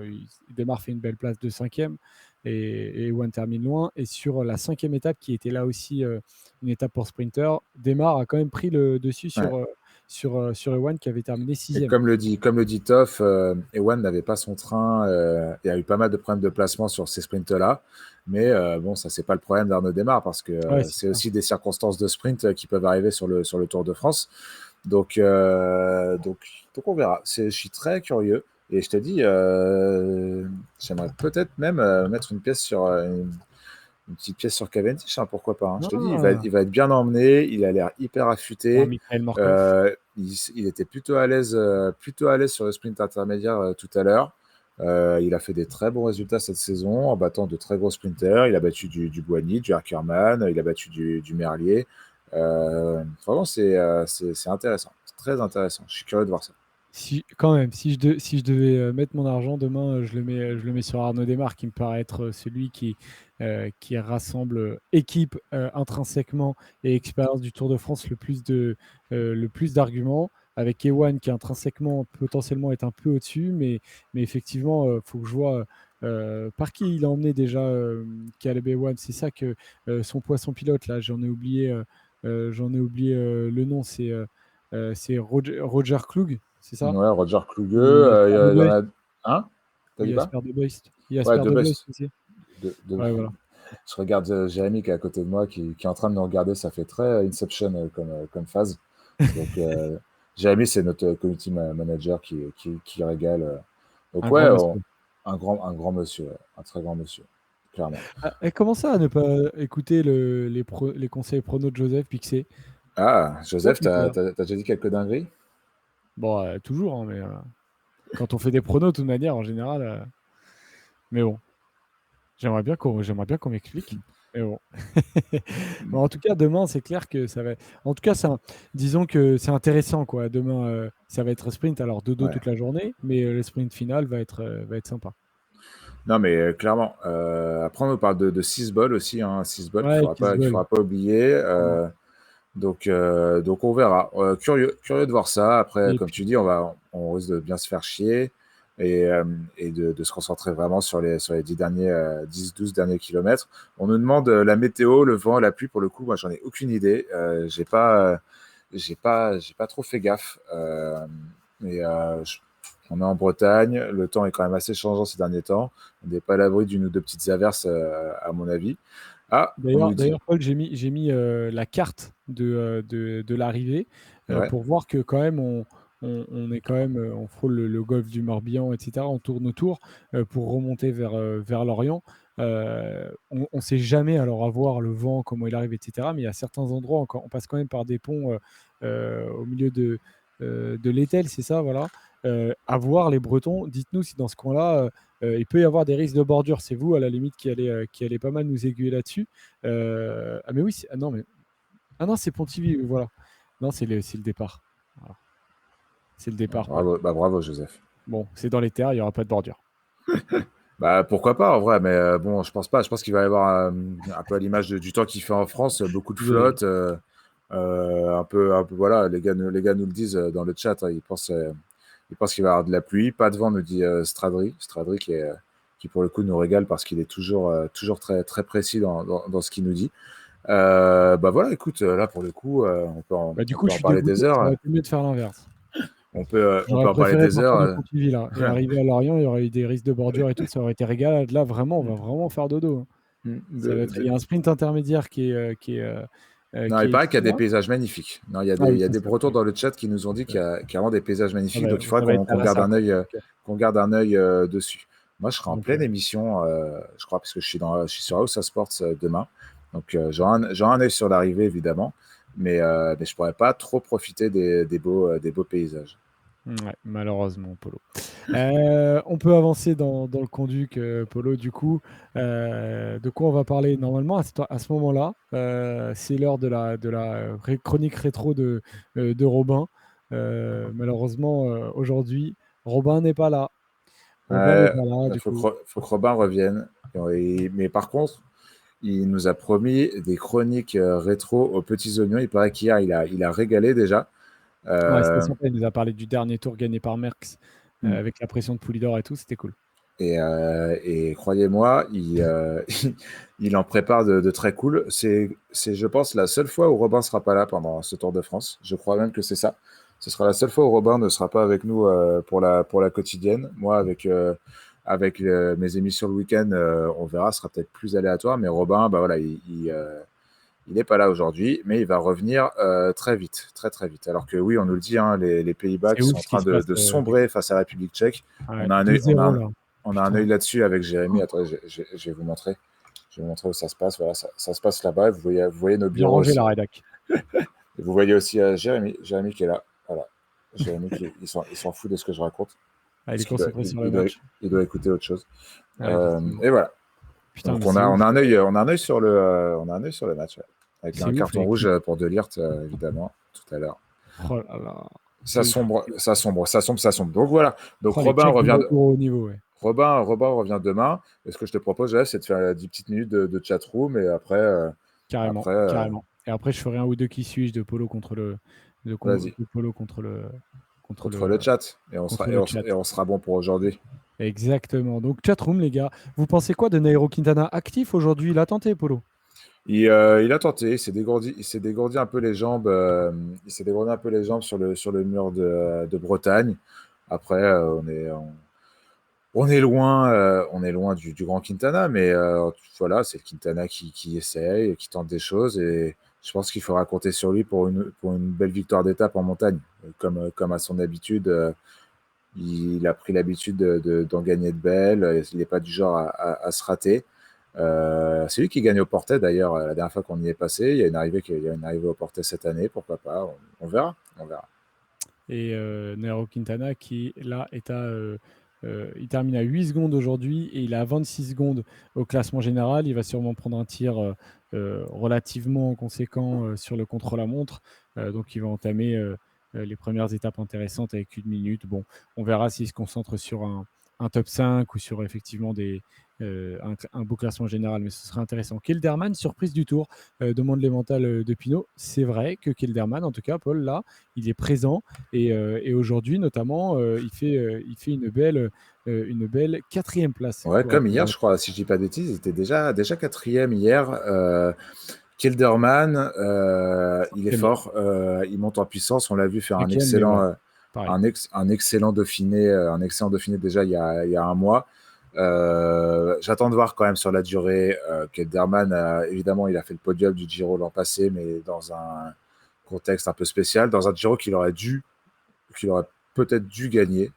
S9: Démare fait une belle place de cinquième et Ewan termine loin. Et sur la cinquième étape, qui était là aussi une étape pour sprinter, Démare a quand même pris le dessus
S8: Ouais.
S9: sur Ewan qui avait terminé
S8: Et
S9: sixième.
S8: comme le dit Toff, Ewan n'avait pas son train et a eu pas mal de problèmes de placement sur ces sprints-là. Mais bon, ça, c'est pas le problème d'Arnaud Démare parce que
S9: Ouais, c'est
S8: c'est
S9: ça.
S8: aussi des circonstances de sprint qui peuvent arriver sur le Tour de France. Donc, on verra. Je suis très curieux. Et je te dis, j'aimerais peut-être même mettre une petite pièce sur Cavendish, hein, pourquoi pas. Hein. Je te dis,
S9: Ah,
S8: il va être bien emmené, il a l'air hyper affûté.
S9: Michael Morkov.
S8: Il était plutôt à l'aise sur le sprint intermédiaire tout à l'heure. Il a fait des très bons résultats cette saison en battant de très gros sprinters. Il a battu du Boigny, du Ackermann, il a battu du Merlier. Vraiment, c'est intéressant. C'est très intéressant. Je suis curieux de voir ça.
S9: Quand même, si je devais mettre mon argent demain, je le mets sur Arnaud Démarre, qui me paraît être celui qui rassemble équipe intrinsèquement et expérience du Tour de France le plus d'arguments, avec Ewan qui intrinsèquement potentiellement est un peu au-dessus, mais effectivement, il faut que je vois par qui il a emmené déjà Caleb Ewan. C'est ça que son poisson pilote, là, j'en ai oublié le nom, c'est Roger Klug, c'est ça?
S8: Ouais, Roger Kluge,
S9: Ou Jasper
S8: il y en
S9: De
S8: a. Hein? T'as
S9: Ou
S8: dit quoi?
S9: Jasper De Beust.
S8: Ouais,
S9: Jasper
S8: De
S9: De Beust
S8: Bust.
S9: aussi.
S8: De...
S9: Ouais, voilà.
S8: Je regarde Jérémy qui est à côté de moi, qui est en train de nous regarder. Ça fait très Inception comme phase. Donc, Jérémy, c'est notre community manager qui régale. Donc,
S9: Un
S8: ouais,
S9: grand monsieur.
S8: un grand monsieur, ouais. Un très grand monsieur, clairement.
S9: Et comment ça à ne pas écouter les conseils pronos de Joseph Pixé?
S8: Ah,
S9: Oh,
S8: Joseph,
S9: putain.
S8: t'as déjà dit quelques dingueries?
S9: Bon, toujours, hein, mais quand on fait des pronos, de toute manière, en général. Mais bon, j'aimerais bien qu'on m'explique. Mais bon. Bon, en tout cas, demain, c'est clair que ça va. En tout cas, disons que c'est intéressant, quoi. Demain, ça va être sprint, alors de dos
S8: Ouais.
S9: toute la journée, mais le sprint final va être sympa.
S8: Non, mais clairement. Après, on nous parle de 6 balles aussi, hein, 6 balles
S9: Ouais, qui se
S8: qu'il
S9: veulent.
S8: faudra pas oublier. Donc on verra. Curieux de voir ça. Après,
S9: Et
S8: comme
S9: puis,
S8: tu dis, on risque de bien se faire chier et de se concentrer vraiment sur les 10-12 derniers kilomètres. On nous demande la météo, le vent, la pluie. Pour le coup, moi, j'en ai aucune idée. J'ai pas trop fait gaffe. Mais on est en Bretagne. Le temps est quand même assez changeant ces derniers temps. On n'est pas à l'abri d'une ou deux petites averses, à mon avis. Ah, on nous dit.
S9: d'ailleurs, Paul, j'ai mis la carte de l'arrivée
S8: Ouais.
S9: pour voir que quand même on est quand même on frôle le golfe du Morbihan, etc. On tourne autour pour remonter vers l'Orient. On ne sait jamais alors à voir le vent, comment il arrive, etc. Mais il y a certains endroits, on passe quand même par des ponts au milieu de l'Etel, c'est ça, voilà. À voir les Bretons, dites-nous si dans ce coin-là, il peut y avoir des risques de bordure. C'est vous, à la limite, qui allez pas mal nous aiguiller là-dessus. Ah, mais oui, ah non, c'est Pontivy, voilà. Non, c'est le départ. Voilà. C'est le départ, Paul.
S8: Bravo, Joseph.
S9: Bon, c'est dans les terres, il n'y aura pas de bordure.
S8: Bah pourquoi pas en vrai, mais bon, je pense pas. Je pense qu'il va y avoir un peu à l'image du temps qu'il fait en France, beaucoup de
S9: Oui.
S8: flotte, un peu, voilà, les gars nous le disent dans le chat, hein, ils pensent qu'il va y avoir de la pluie, pas de vent, nous dit Stradri qui pour le coup nous régale parce qu'il est toujours très, très précis dans ce qu'il nous dit. Bah voilà, écoute, là pour le coup,
S9: Bah, du
S8: on
S9: coup,
S8: peut
S9: je
S8: en
S9: suis
S8: parler
S9: dégoûté.
S8: des
S9: Ça
S8: heures.
S9: aurait été mieux de faire l'inverse.
S8: On peut
S9: J'aurais
S8: en parler
S9: préféré
S8: des
S9: partir de
S8: heures.
S9: Pontivy, là, et arriver à Lorient, il y aurait eu des risques de bordure et tout, ça aurait été régal. Là, vraiment, on va vraiment faire dodo, hein. Il y a un sprint intermédiaire
S8: Non,
S9: qui
S8: il
S9: est
S8: paraît qu'il y a des
S9: là.
S8: paysages magnifiques. Non,
S9: Ah oui,
S8: il y a
S9: ça,
S8: des
S9: c'est
S8: Bretons
S9: incroyable.
S8: dans le chat qui nous ont dit qu'il y a vraiment des paysages magnifiques. Donc il faudra
S9: Ça va être
S8: qu'on
S9: à la
S8: garde
S9: salle.
S8: qu'on garde un œil dessus. Moi, je serai en
S9: Donc,
S8: pleine émission, je crois, parce que je suis sur House of Sports demain. Donc j'aurai un œil sur l'arrivée, évidemment. Mais je pourrais pas trop profiter des beaux paysages.
S9: ouais, malheureusement, Polo. On peut avancer dans le conduit, Polo, du coup. De quoi on va parler normalement à ce moment-là? C'est l'heure de la chronique rétro de Robin. Malheureusement, aujourd'hui, Robin n'est pas là. Robin n'est pas là,
S8: Il
S9: du coup.
S8: faut que Robin revienne. Mais par contre, il nous a promis des chroniques rétro aux petits oignons. Il paraît qu'hier, il a régalé déjà.
S9: Ouais, c'était
S8: Euh,
S9: sympa. Il nous a parlé du dernier tour gagné par Merckx avec la pression de Poulidor et tout. C'était cool.
S8: et croyez-moi, il en prépare de très cool. C'est, je pense, la seule fois où Robin sera pas là pendant ce Tour de France. Je crois même que c'est ça. Ce sera la seule fois où Robin ne sera pas avec nous pour la quotidienne. Moi, avec mes émissions le week-end, on verra, ce sera peut-être plus aléatoire. Mais Robin, bah voilà, il n'est pas là aujourd'hui, mais il va revenir très vite, très très vite. Alors que oui, on nous le dit, hein, les Pays-Bas
S9: C'est
S8: qui sont
S9: ouf
S8: en
S9: ce qui
S8: train
S9: se passe.
S8: de sombrer face à la République tchèque.
S9: Ouais,
S8: On a un œil,
S9: 2-0 là.
S8: on a un
S9: Putain.
S8: œil là-dessus avec Jérémy. Attendez, je vais vous montrer. Je vais vous montrer où ça se passe. Voilà, ça se passe là-bas. Vous voyez nos
S9: Bien
S8: bureaux
S9: rangé
S8: aussi.
S9: la rédac.
S8: Et vous voyez aussi Jérémy qui est là. Voilà. Jérémy, il s'en fout de ce que je raconte.
S9: Ah, il est
S8: Parce qu'il doit,
S9: concentré sur le match.
S8: il doit écouter autre chose.
S9: Ouais, effectivement.
S8: Et voilà.
S9: Putain,
S8: Donc
S9: mais c'est ouf.
S8: on a un œil sur le match, ouais, avec
S9: C'est
S8: un
S9: ouf,
S8: carton
S9: avec
S8: rouge pour De Ligt, évidemment, tout à l'heure.
S9: oh là là,
S8: Ça
S9: c'est ouf.
S8: sombre, ça sombre, ça sombre, ça sombre. Donc voilà. Donc
S9: Oh, les
S8: Robin
S9: checks de
S8: revient,
S9: retour au niveau, ouais.
S8: Robin revient demain. Et ce que je te propose, Jeff, c'est de faire 10 petites minutes de chatroom et
S9: Carrément,
S8: après
S9: carrément. Et après, je ferai un ou deux qui suis-je de Polo
S8: vas-y,
S9: de Polo
S8: contre le chat. Et
S9: contre le chat.
S8: et on sera bon pour aujourd'hui.
S9: Exactement. Donc, chatroom, les gars. Vous pensez quoi de Nairo Quintana actif aujourd'hui? Il a tenté, Polo.
S8: Il a tenté, il s'est dégourdi un peu les jambes, il s'est dégourdi un peu les jambes sur le mur de Bretagne. Après, on est loin du grand Quintana, mais voilà, c'est le Quintana qui essaye, qui tente des choses, et je pense qu'il faudra compter sur lui pour une belle victoire d'étape en montagne. Comme à son habitude, il a pris l'habitude d'en gagner de belles, il n'est pas du genre à se rater. C'est lui qui gagne au Portet d'ailleurs la dernière fois qu'on y est passé. Il y a une arrivée au Portet cette année, pourquoi pas, on verra. On verra.
S9: Et Nairo Quintana qui, là, il termine à 8 secondes aujourd'hui et il est à 26 secondes au classement général. Il va sûrement prendre un tir relativement conséquent sur le contre-la-montre. Donc, il va entamer les premières étapes intéressantes avec 1 minute. Bon, on verra s'il se concentre sur un top 5 ou sur effectivement un beau classement général, mais ce serait intéressant. Kelderman, surprise du tour, demande les mentales de Pinot. C'est vrai que Kelderman, en tout cas, Paul, là, il est présent et aujourd'hui, notamment, il fait une belle 4e place.
S8: Ouais, comme hier, je crois, si je dis pas de bêtises, il était déjà 4e hier. Kelderman, il est fort, il monte en puissance. On l'a vu faire un excellent Dauphiné déjà il y a un mois. J'attends de voir quand même sur la durée. Kelderman, évidemment, il a fait le podium du Giro l'an passé, mais dans un contexte un peu spécial, dans un Giro qu'il aurait peut-être dû gagner,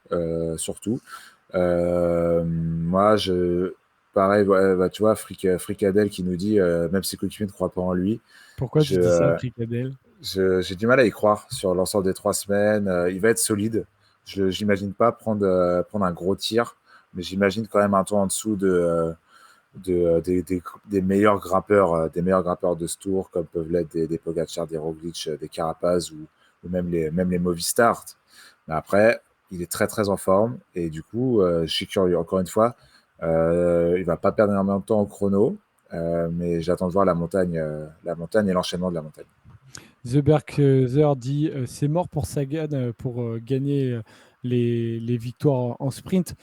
S8: surtout. Moi, pareil, tu vois, Fricadel qui nous dit, même ses coéquipiers ne croient pas en lui.
S9: Pourquoi tu dis ça, Fricadel?
S8: J'ai du mal à y croire sur l'ensemble des 3 semaines. Il va être solide. J'imagine pas prendre un gros tir, mais j'imagine quand même un tour en dessous des meilleurs grimpeurs de ce tour, comme peuvent l'être des Pogacar, des Roglic, des Carapaz ou même les Movistar. Mais après, il est très très en forme et du coup, je suis curieux. Encore une fois, il va pas perdre énormément de temps au chrono, mais j'attends de voir la montagne et l'enchaînement de la montagne.
S9: The Berkzer dit c'est mort pour Sagan pour gagner les victoires en sprint.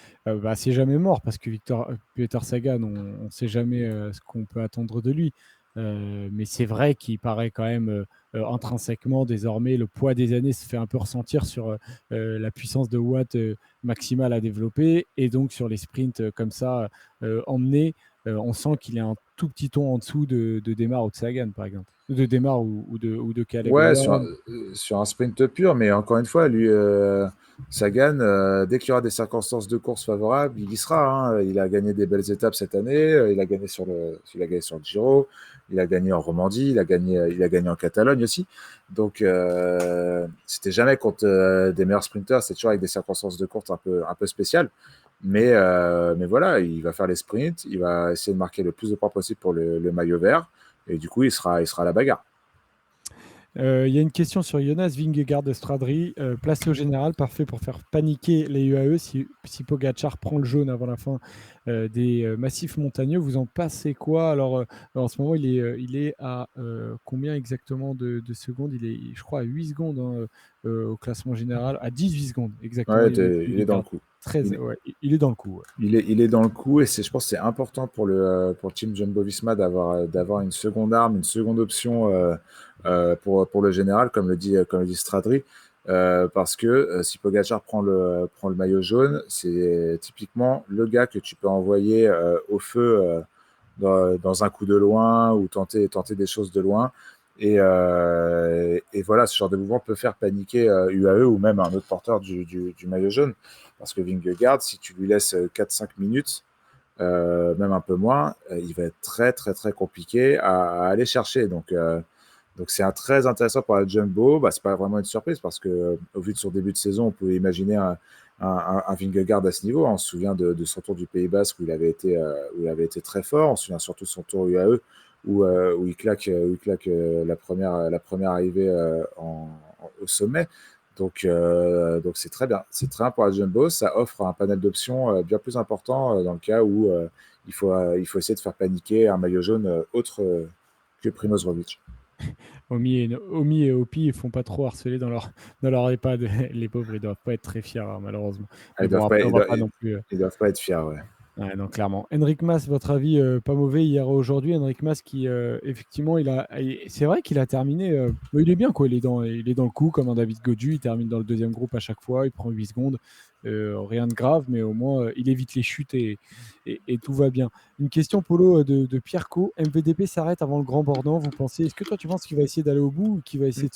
S9: C'est jamais mort parce que Peter Sagan, on ne sait jamais ce qu'on peut attendre de lui. Mais c'est vrai qu'il paraît quand même intrinsèquement, désormais, le poids des années se fait un peu ressentir sur la puissance de watt maximale à développer et donc sur les sprints comme ça emmenés. On sent qu'il est un tout petit ton en dessous de Démar ou de Sagan, par exemple. De Démar ou de Caleb.
S8: Ouais, sur un sprint pur, mais encore une fois, lui, Sagan, dès qu'il y aura des circonstances de course favorables, il y sera. Hein. Il a gagné des belles étapes cette année, il a gagné sur le Giro, il a gagné en Romandie, il a gagné en Catalogne aussi. Donc, c'était jamais contre des meilleurs sprinters, c'est toujours avec des circonstances de course un peu spéciales. Mais voilà, il va faire les sprints, il va essayer de marquer le plus de points possible pour le maillot vert, et du coup, il sera à la bagarre.
S9: Il y a une question sur Jonas Vingegaard de Stradri, placé au général, parfait pour faire paniquer les UAE si Pogacar prend le jaune avant la fin des massifs montagneux. Vous en passez quoi? Alors, en ce moment, il est à combien exactement de secondes? Il est, je crois, à 8 secondes au classement général, à 18 secondes exactement.
S8: Ouais, il est dans le coup.
S9: Il est dans le coup. Ouais.
S8: Il est dans le coup, et je pense que c'est important pour le team Jumbo-Visma d'avoir une seconde arme, une seconde option pour le général, comme le dit Stradri, parce que si Pogacar prend le maillot jaune, c'est typiquement le gars que tu peux envoyer au feu dans un coup de loin ou tenter des choses de loin. Et voilà, ce genre de mouvement peut faire paniquer UAE ou même un autre porteur du maillot jaune. Parce que Vingegaard, si tu lui laisses 4-5 minutes, même un peu moins, il va être très très très compliqué à aller chercher. Donc c'est très intéressant pour la Jumbo. C'est pas vraiment une surprise parce que au vu de son début de saison, on pouvait imaginer un Vingegaard à ce niveau. On se souvient de son tour du Pays Basque où il avait été très fort. On se souvient surtout de son tour UAE où il claque la première arrivée au sommet. Donc c'est très bien. C'est très bien pour la Jumbo. Ça offre un panel d'options bien plus important dans le cas où il faut essayer de faire paniquer un maillot jaune autre que Primoz Roglic.
S9: Omi et Opi, ils font pas trop harceler dans leur EHPAD. Les pauvres, ils doivent pas être très fiers, hein, malheureusement.
S8: Ah,
S9: Mais bon, après, on va pas
S8: ils
S9: non plus.
S8: ils doivent pas être fiers, ouais.
S9: Ouais, non, clairement. Enric Mas, votre avis, pas mauvais hier et aujourd'hui. Enric Mas qui, effectivement, c'est vrai qu'il a terminé. Il est bien, quoi. Il est dans le coup, comme un David Gaudu. Il termine dans le deuxième groupe à chaque fois. Il prend 8 secondes. Rien de grave, mais au moins, il évite les chutes et tout va bien. Une question, Polo, de Pierre Co. MVDP s'arrête avant le Grand Bornand. Est-ce que toi, tu penses qu'il va essayer d'aller au bout ou qu'il va essayer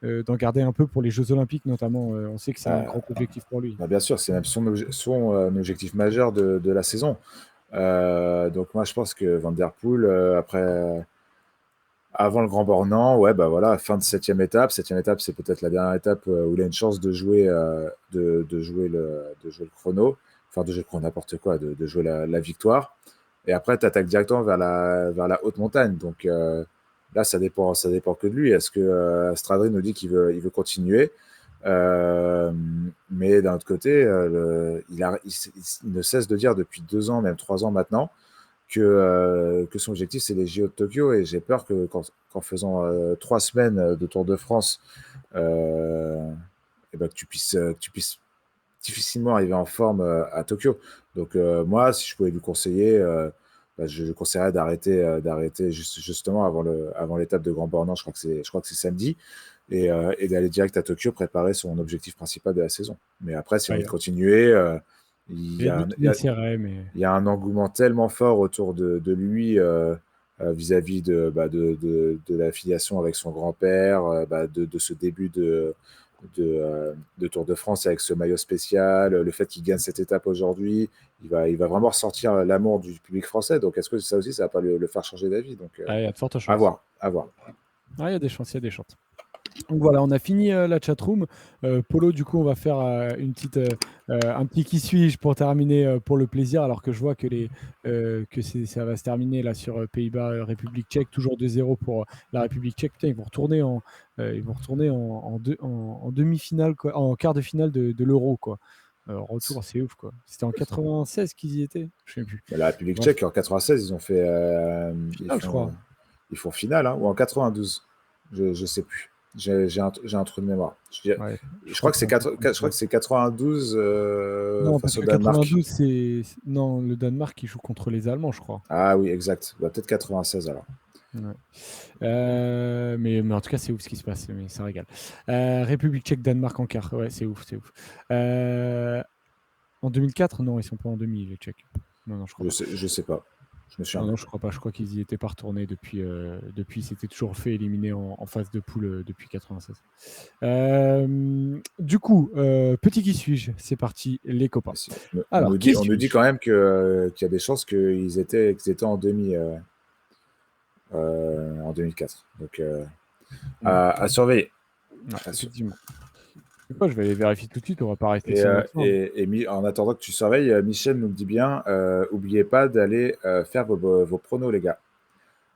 S9: d'en garder un peu pour les Jeux Olympiques, notamment? On sait que c'est un grand objectif pour lui.
S8: Bien sûr, c'est même son objectif majeur de la saison. Donc moi, je pense que Van Der Poel, avant le Grand Bornand, ouais, bah voilà, fin de 7e étape. 7e étape, c'est peut-être la dernière étape où il a une chance de jouer, de jouer le chrono, enfin de jouer le chrono, n'importe quoi, de jouer la victoire. Et après, tu attaques directement vers la haute montagne. Donc là, ça dépend que de lui. Est-ce que Stradri nous dit qu'il veut continuer? Mais d'un autre côté, il ne cesse de dire depuis 2 ans, même 3 ans maintenant, que son objectif c'est les JO de Tokyo, et j'ai peur qu'en faisant 3 semaines de Tour de France, et ben que tu puisses difficilement arriver en forme à Tokyo. Donc moi, si je pouvais lui conseiller, je conseillerais d'arrêter justement avant l'étape de Grand Bornand. Je crois que c'est samedi, et d'aller direct à Tokyo préparer son objectif principal de la saison. Mais après, si on veut continuer, il y a un engouement tellement fort autour de lui vis-à-vis de l'affiliation avec son grand-père, de ce début de Tour de France avec ce maillot spécial, le fait qu'il gagne cette étape aujourd'hui, il va vraiment ressortir l'amour du public français. Donc est-ce que ça aussi, ça va pas le faire changer d'avis? Donc
S9: il y a de fortes chances.
S8: à voir.
S9: Il y a des chances, Donc voilà, on a fini la chatroom. Polo, du coup, on va faire un petit qui suis-je pour terminer pour le plaisir, alors que je vois que ça va se terminer là sur Pays-Bas, République tchèque, toujours 2-0 pour la République tchèque. Putain, ils vont retourner en demi-finale, quoi, en quart de finale de l'Euro, quoi. Retour, c'est ouf, quoi. C'était en 96 qu'ils y étaient, je sais plus.
S8: La République tchèque, en 96, ils ont fait
S9: je crois.
S8: Ils font finale, hein, ou en 92, je sais plus. J'ai un trou de mémoire. Je crois que c'est 92
S9: non,
S8: face
S9: parce
S8: au
S9: que
S8: Danemark.
S9: 92, non, le Danemark qui joue contre les Allemands, je crois.
S8: Ah oui, exact. Peut-être 96 alors.
S9: Ouais. Mais en tout cas, c'est ouf ce qui se passe, mais ça régale. République tchèque, Danemark en quart. Ouais, c'est ouf. En 2004, non, ils sont pas en demi, les Tchèques. Non, je crois pas.
S8: Je sais pas.
S9: Non, je crois pas. Je crois qu'ils y étaient pas retournés depuis. C'était toujours fait éliminer en phase de poule depuis 96. Du coup, petit qui suis-je? C'est parti, les copains.
S8: Alors, on nous dit quand même qu'il y a des chances qu'ils étaient en demi en 2004. Donc, à surveiller.
S9: Effectivement. Je vais aller vérifier tout de suite, on va pas rester
S8: et en attendant que tu surveilles, Michel nous dit bien, n'oubliez pas d'aller faire vos pronos, les gars.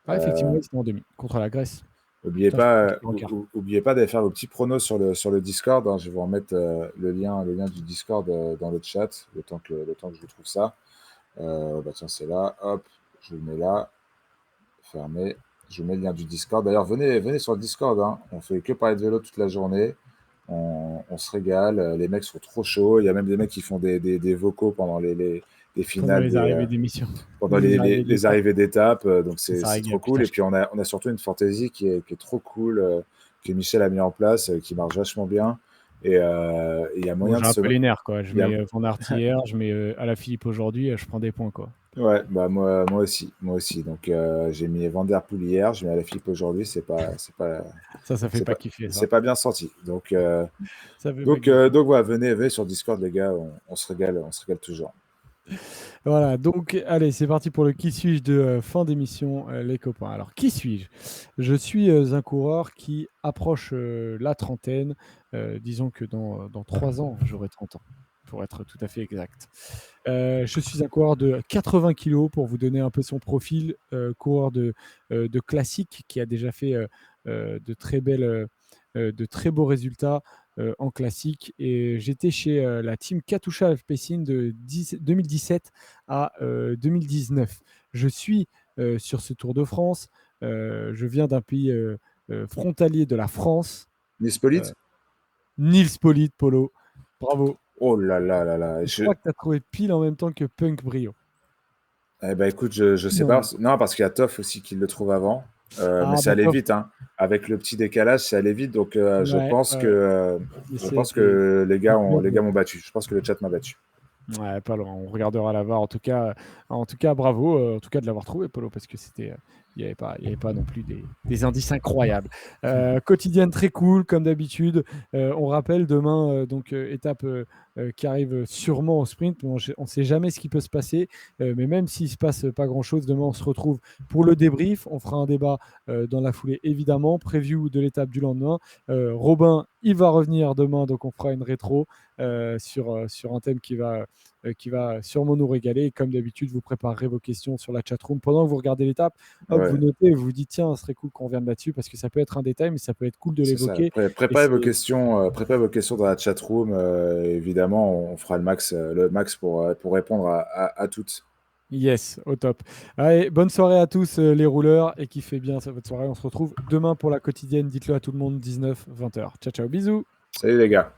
S9: Effectivement, ils sont en demi, contre la Grèce.
S8: N'oubliez pas d'aller faire vos petits pronos sur le Discord, hein. Je vais vous remettre le lien du Discord dans le chat, le temps que je trouve ça. Tiens, c'est là, hop, je le mets là, fermé, je vous mets le lien du Discord. D'ailleurs, venez sur le Discord, hein. On fait que parler de vélo toute la journée. On se régale, les mecs sont trop chauds. Il y a même des mecs qui font des vocaux pendant les finales,
S9: pendant les arrivées d'émissions,
S8: pendant les arrivées d'étapes. Donc c'est trop cool.
S9: Putain,
S8: et puis on a surtout une fantaisie qui est trop cool, que Michel a mis en place, qui marche vachement bien. Et il y a moyen de se.
S9: J'ai un peu les nerfs, quoi. Je mets Van Aert hier, je mets Alaphilippe aujourd'hui, je prends des points, quoi.
S8: Ouais, moi aussi. Donc j'ai mis Van Der Poel hier, j'ai mis Alaphilippe aujourd'hui. C'est pas.
S9: Ça fait pas kiffer.
S8: C'est pas bien senti. Donc voilà, venez sur Discord, les gars. On se régale toujours.
S9: Voilà, donc allez, c'est parti pour le qui suis-je de fin d'émission, les copains. Alors, qui suis-je? Je suis un coureur qui approche la trentaine. Disons que dans 3 ans, j'aurai 30 ans. pour être tout à fait exact. Je suis un coureur de 80 kg pour vous donner un peu son profil, coureur de classique qui a déjà fait de très beaux résultats en classique. Et j'étais chez la team Katusha Alpecin de 2017 à 2019. Je suis sur ce Tour de France. Je viens d'un pays frontalier de la France.
S8: Nispolite.
S9: Nils Polite, Polo. Bravo.
S8: Oh là là là là.
S9: Je crois que tu as trouvé pile en même temps que Punk Brio.
S8: Eh ben écoute, je sais pas. Non, parce qu'il y a Toff aussi qui le trouve avant. Mais c'est allé
S9: Toff.
S8: vite, hein. Avec le petit décalage, c'est allé vite. Donc je
S9: Ouais,
S8: pense
S9: ouais.
S8: que les gars m'ont battu. Je pense que le chat m'a battu.
S9: Ouais, pas loin. On regardera la VAR. En tout cas, bravo. En tout cas, de l'avoir trouvé, Polo, parce que c'était, il n'y avait pas non plus des indices incroyables. Quotidienne très cool, comme d'habitude. On rappelle demain, étape qui arrive sûrement au sprint. On ne sait jamais ce qui peut se passer, mais même s'il se passe pas grand-chose, demain on se retrouve pour le débrief. On fera un débat dans la foulée, évidemment. Preview de l'étape du lendemain. Robin, il va revenir demain, donc on fera une rétro sur un thème qui va sûrement nous régaler. Et comme d'habitude, vous préparerez vos questions sur la chatroom pendant que vous regardez l'étape. Hop,
S8: Ouais.
S9: vous notez et vous vous dites tiens, ce serait cool qu'on revienne là-dessus parce que ça peut être un détail, mais ça peut être cool de
S8: C'est ça.
S9: l'évoquer.
S8: Préparez vos questions dans la chatroom. Évidemment, on fera le max pour répondre à toutes.
S9: Yes, au top. Allez, bonne soirée à tous les rouleurs et kiffez bien votre soirée. On se retrouve demain pour la quotidienne. Dites-le à tout le monde, 19-20h. Ciao, ciao, bisous.
S8: Salut les gars.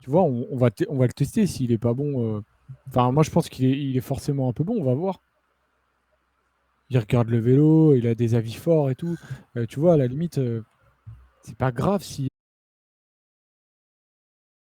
S9: tu vois, on va le tester s'il est pas bon. Enfin, moi, je pense il est forcément un peu bon. On va voir. Il regarde le vélo, il a des avis forts et tout. Tu vois, à la limite, c'est pas grave si